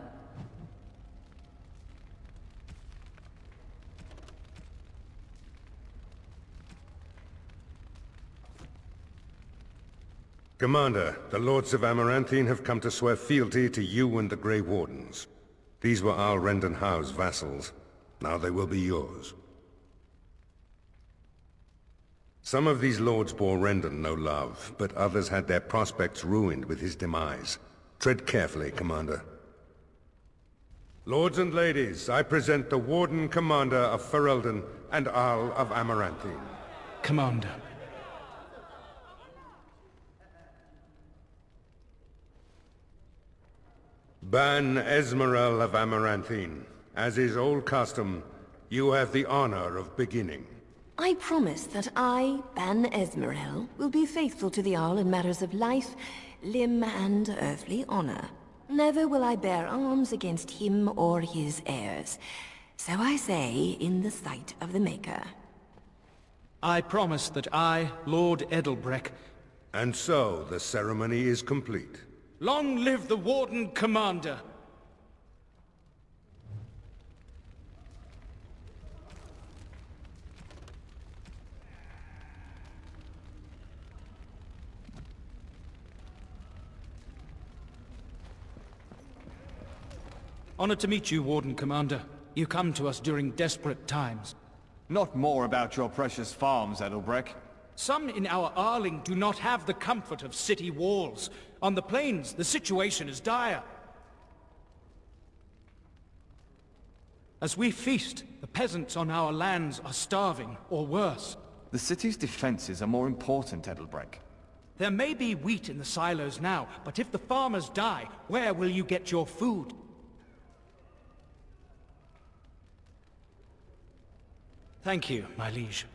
Commander, the Lords of Amaranthine have come to swear fealty to you and the Grey Wardens. These were Al Rendon Howe's vassals. Now they will be yours. Some of these lords bore Rendon no love, but others had their prospects ruined with his demise. Tread carefully, Commander. Lords and ladies, I present the Warden Commander of Ferelden and Al of Amaranthine. Commander. Ban Esmerel of Amaranthine. As is old custom, you have the honor of beginning. I promise that I, Ban Esmerel, will be faithful to the Jarl in matters of life, limb, and earthly honor. Never will I bear arms against him or his heirs. So I say, in the sight of the Maker. I promise that I, Lord Edelbreck... And so, the ceremony is complete. Long live the Warden Commander! Honored to meet you, Warden Commander. You come to us during desperate times. Not more about your precious farms, Edelbreck. Some in our Arling do not have the comfort of city walls. On the plains, the situation is dire. As we feast, the peasants on our lands are starving, or worse. The city's defenses are more important, Edelbreck. There may be wheat in the silos now, but if the farmers die, where will you get your food? Thank you, my liege.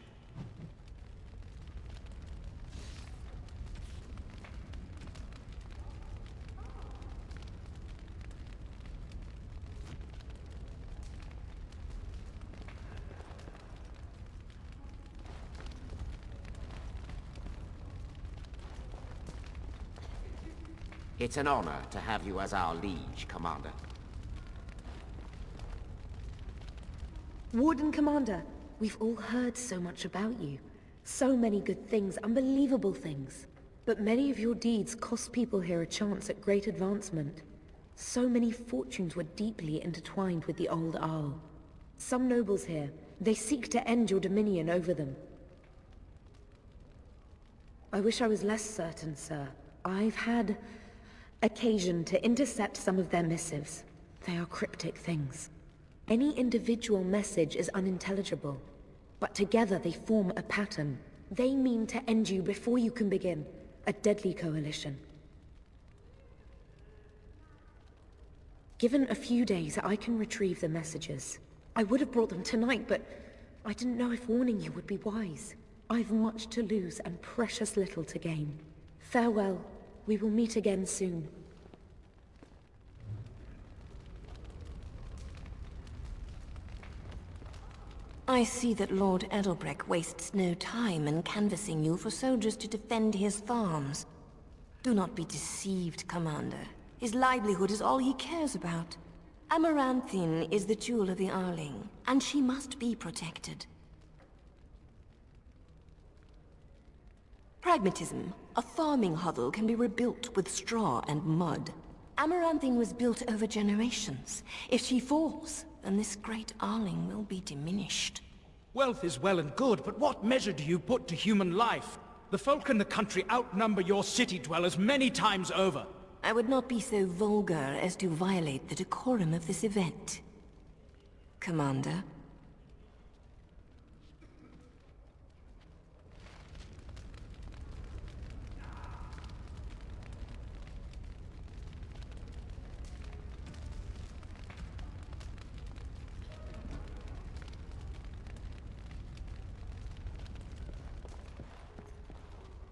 It's an honor to have you as our liege, Commander. Warden Commander, we've all heard so much about you. So many good things, unbelievable things. But many of your deeds cost people here a chance at great advancement. So many fortunes were deeply intertwined with the old Arl. Some nobles here, they seek to end your dominion over them. I wish I was less certain, sir. I've had occasion to intercept some of their missives. They are cryptic things. Any individual message is unintelligible, but together they form a pattern. They mean to end you before you can begin. A deadly coalition. Given a few days, I can retrieve the messages. I would have brought them tonight, but I didn't know if warning you would be wise. I've much to lose and precious little to gain. Farewell. We will meet again soon. I see that Lord Edelbreck wastes no time in canvassing you for soldiers to defend his farms. Do not be deceived, Commander. His livelihood is all he cares about. Amaranthine is the jewel of the Arling, and she must be protected. Pragmatism. A farming hovel can be rebuilt with straw and mud. Amaranthine was built over generations. If she falls, then this great Arling will be diminished. Wealth is well and good, but what measure do you put to human life? The folk in the country outnumber your city dwellers many times over. I would not be so vulgar as to violate the decorum of this event. Commander.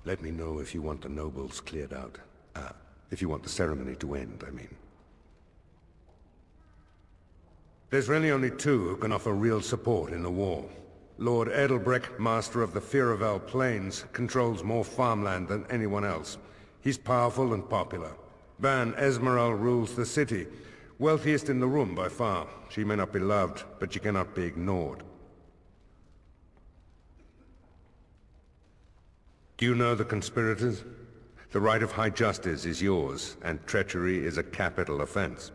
Let me know if you want the nobles cleared out. If you want the ceremony to end, I mean. There's really only two who can offer real support in the war. Lord Edelbreck, master of the Firavel Plains, controls more farmland than anyone else. He's powerful and popular. Ban Esmeralda rules the city. Wealthiest in the room by far. She may not be loved, but she cannot be ignored. Do you know the conspirators? The right of high justice is yours, and treachery is a capital offense.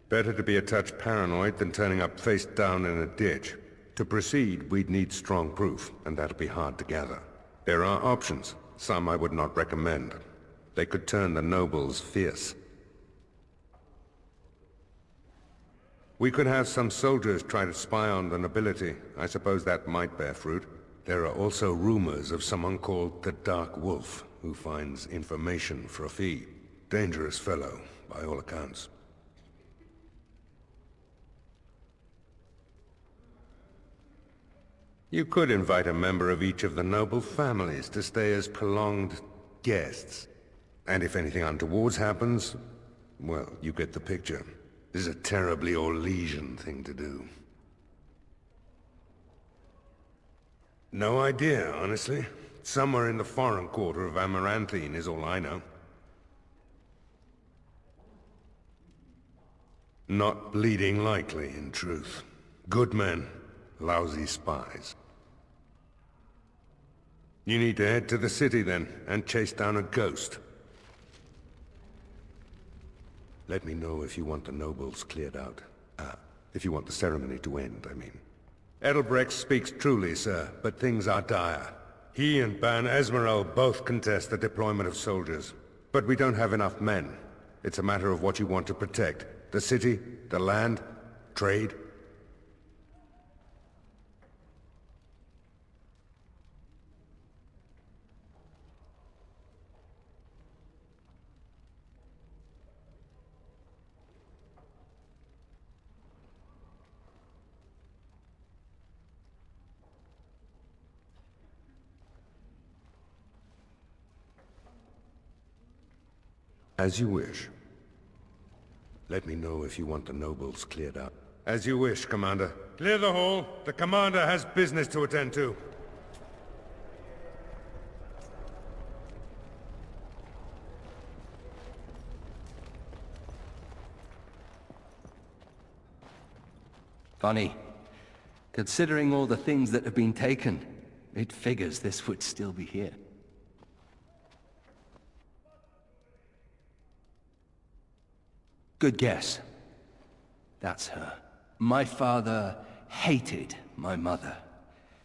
Better to be a touch paranoid than turning up face down in a ditch. To proceed, we'd need strong proof, and that'll be hard to gather. There are options, some I would not recommend. They could turn the nobles fierce. We could have some soldiers try to spy on the nobility. I suppose that might bear fruit. There are also rumors of someone called the Dark Wolf, who finds information for a fee. Dangerous fellow, by all accounts. You could invite a member of each of the noble families to stay as prolonged guests. And if anything untoward happens, well, you get the picture. This is a terribly Orlesian thing to do. No idea, honestly. Somewhere in the foreign quarter of Amaranthine is all I know. Not bleeding likely, in truth. Good men, lousy spies. You need to head to the city then, and chase down a ghost. Let me know if you want the nobles cleared out. If you want the ceremony to end, I mean. Edelbrecht speaks truly, sir, but things are dire. He and Ban Esmeralda both contest the deployment of soldiers. But we don't have enough men. It's a matter of what you want to protect. The city, the land, trade. As you wish. Let me know if you want the nobles cleared out. As you wish, Commander. Clear the hall. The Commander has business to attend to. Funny. Considering all the things that have been taken, it figures this would still be here. Good guess. That's her. My father hated my mother.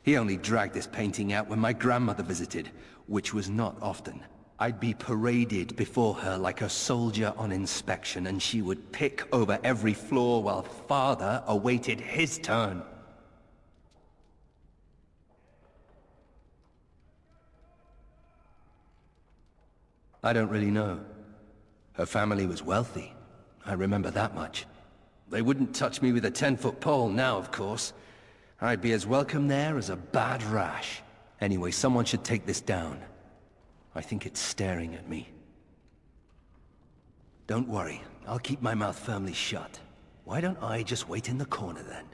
He only dragged this painting out when my grandmother visited, which was not often. I'd be paraded before her like a soldier on inspection, and she would pick over every floor while father awaited his turn. I don't really know. Her family was wealthy. I remember that much. They wouldn't touch me with a 10-foot pole now, of course. I'd be as welcome there as a bad rash. Anyway, someone should take this down. I think it's staring at me. Don't worry, I'll keep my mouth firmly shut. Why don't I just wait in the corner then?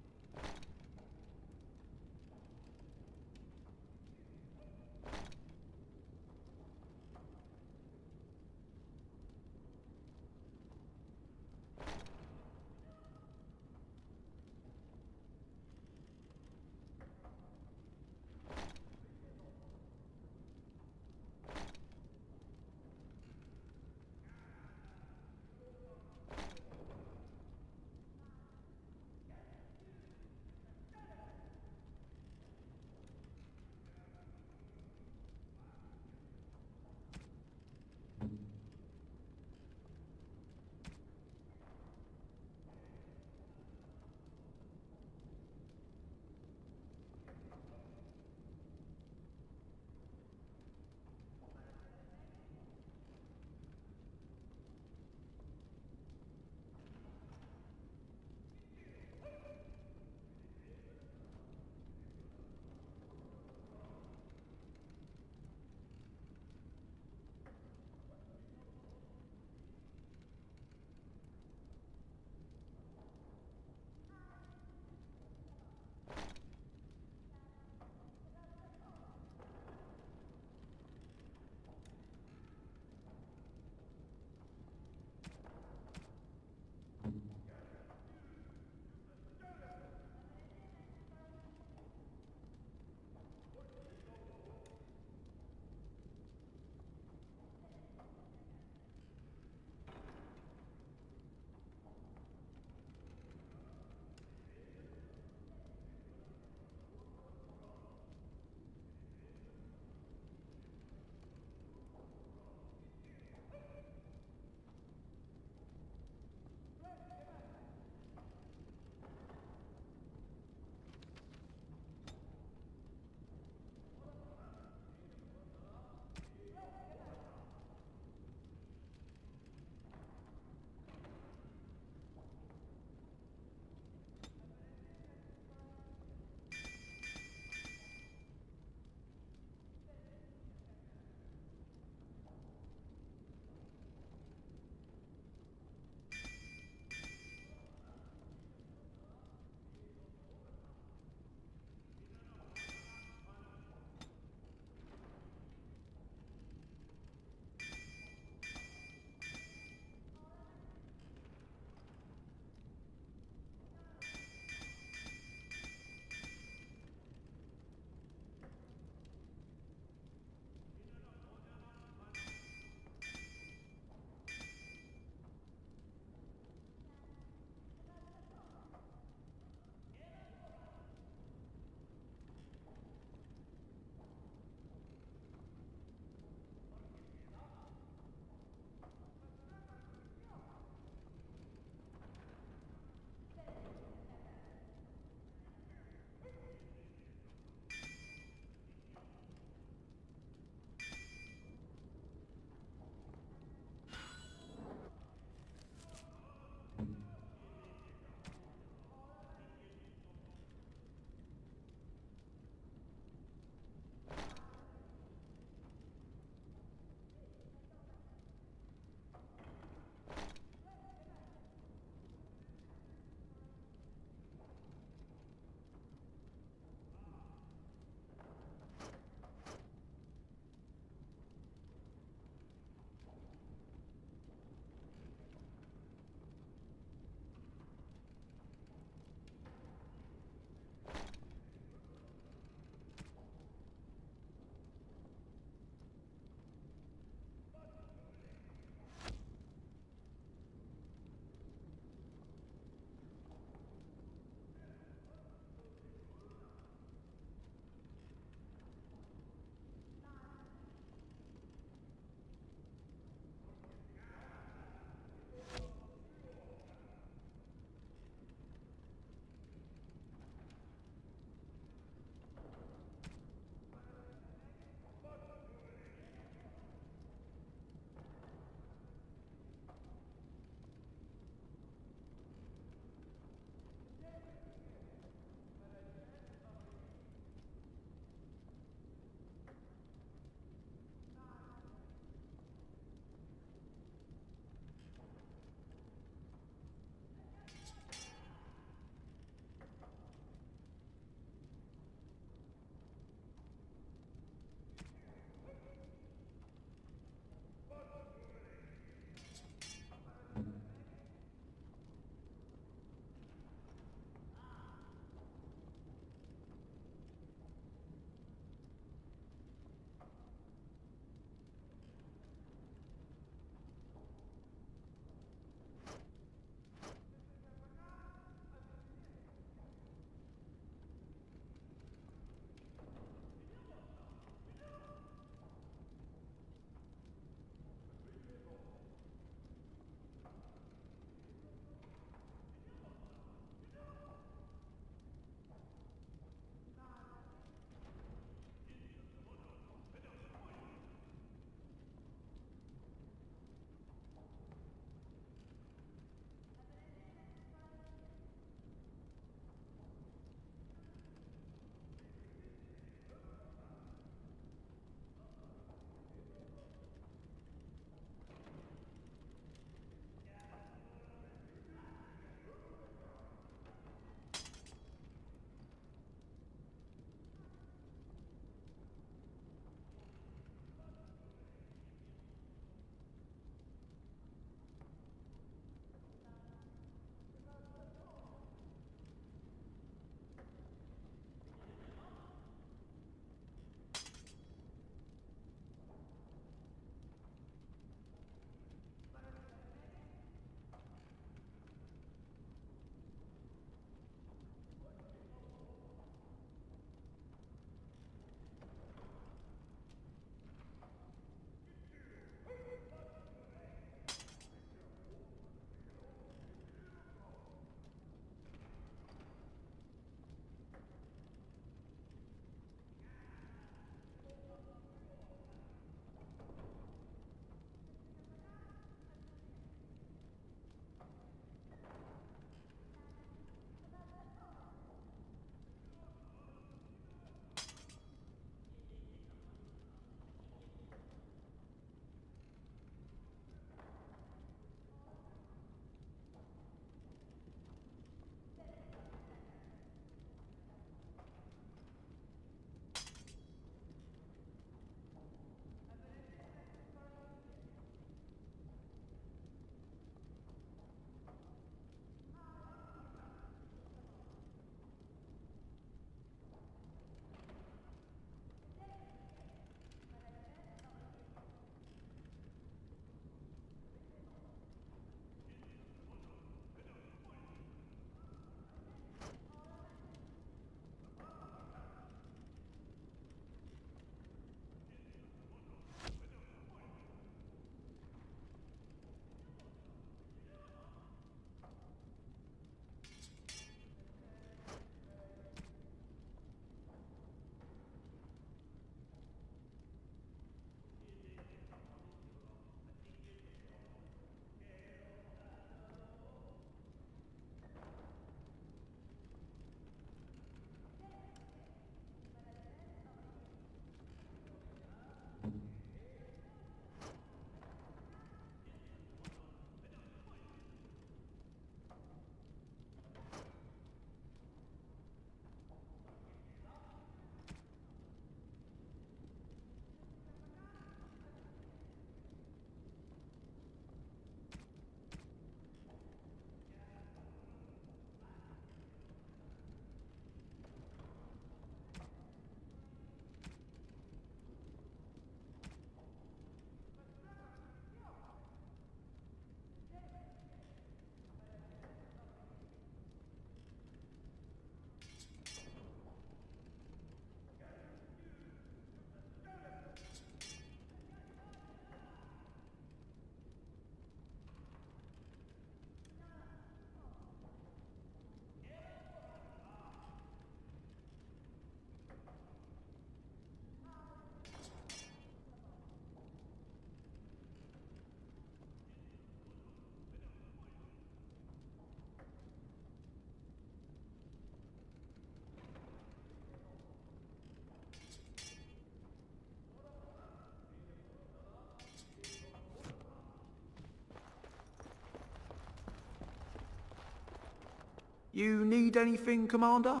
You need anything, Commander?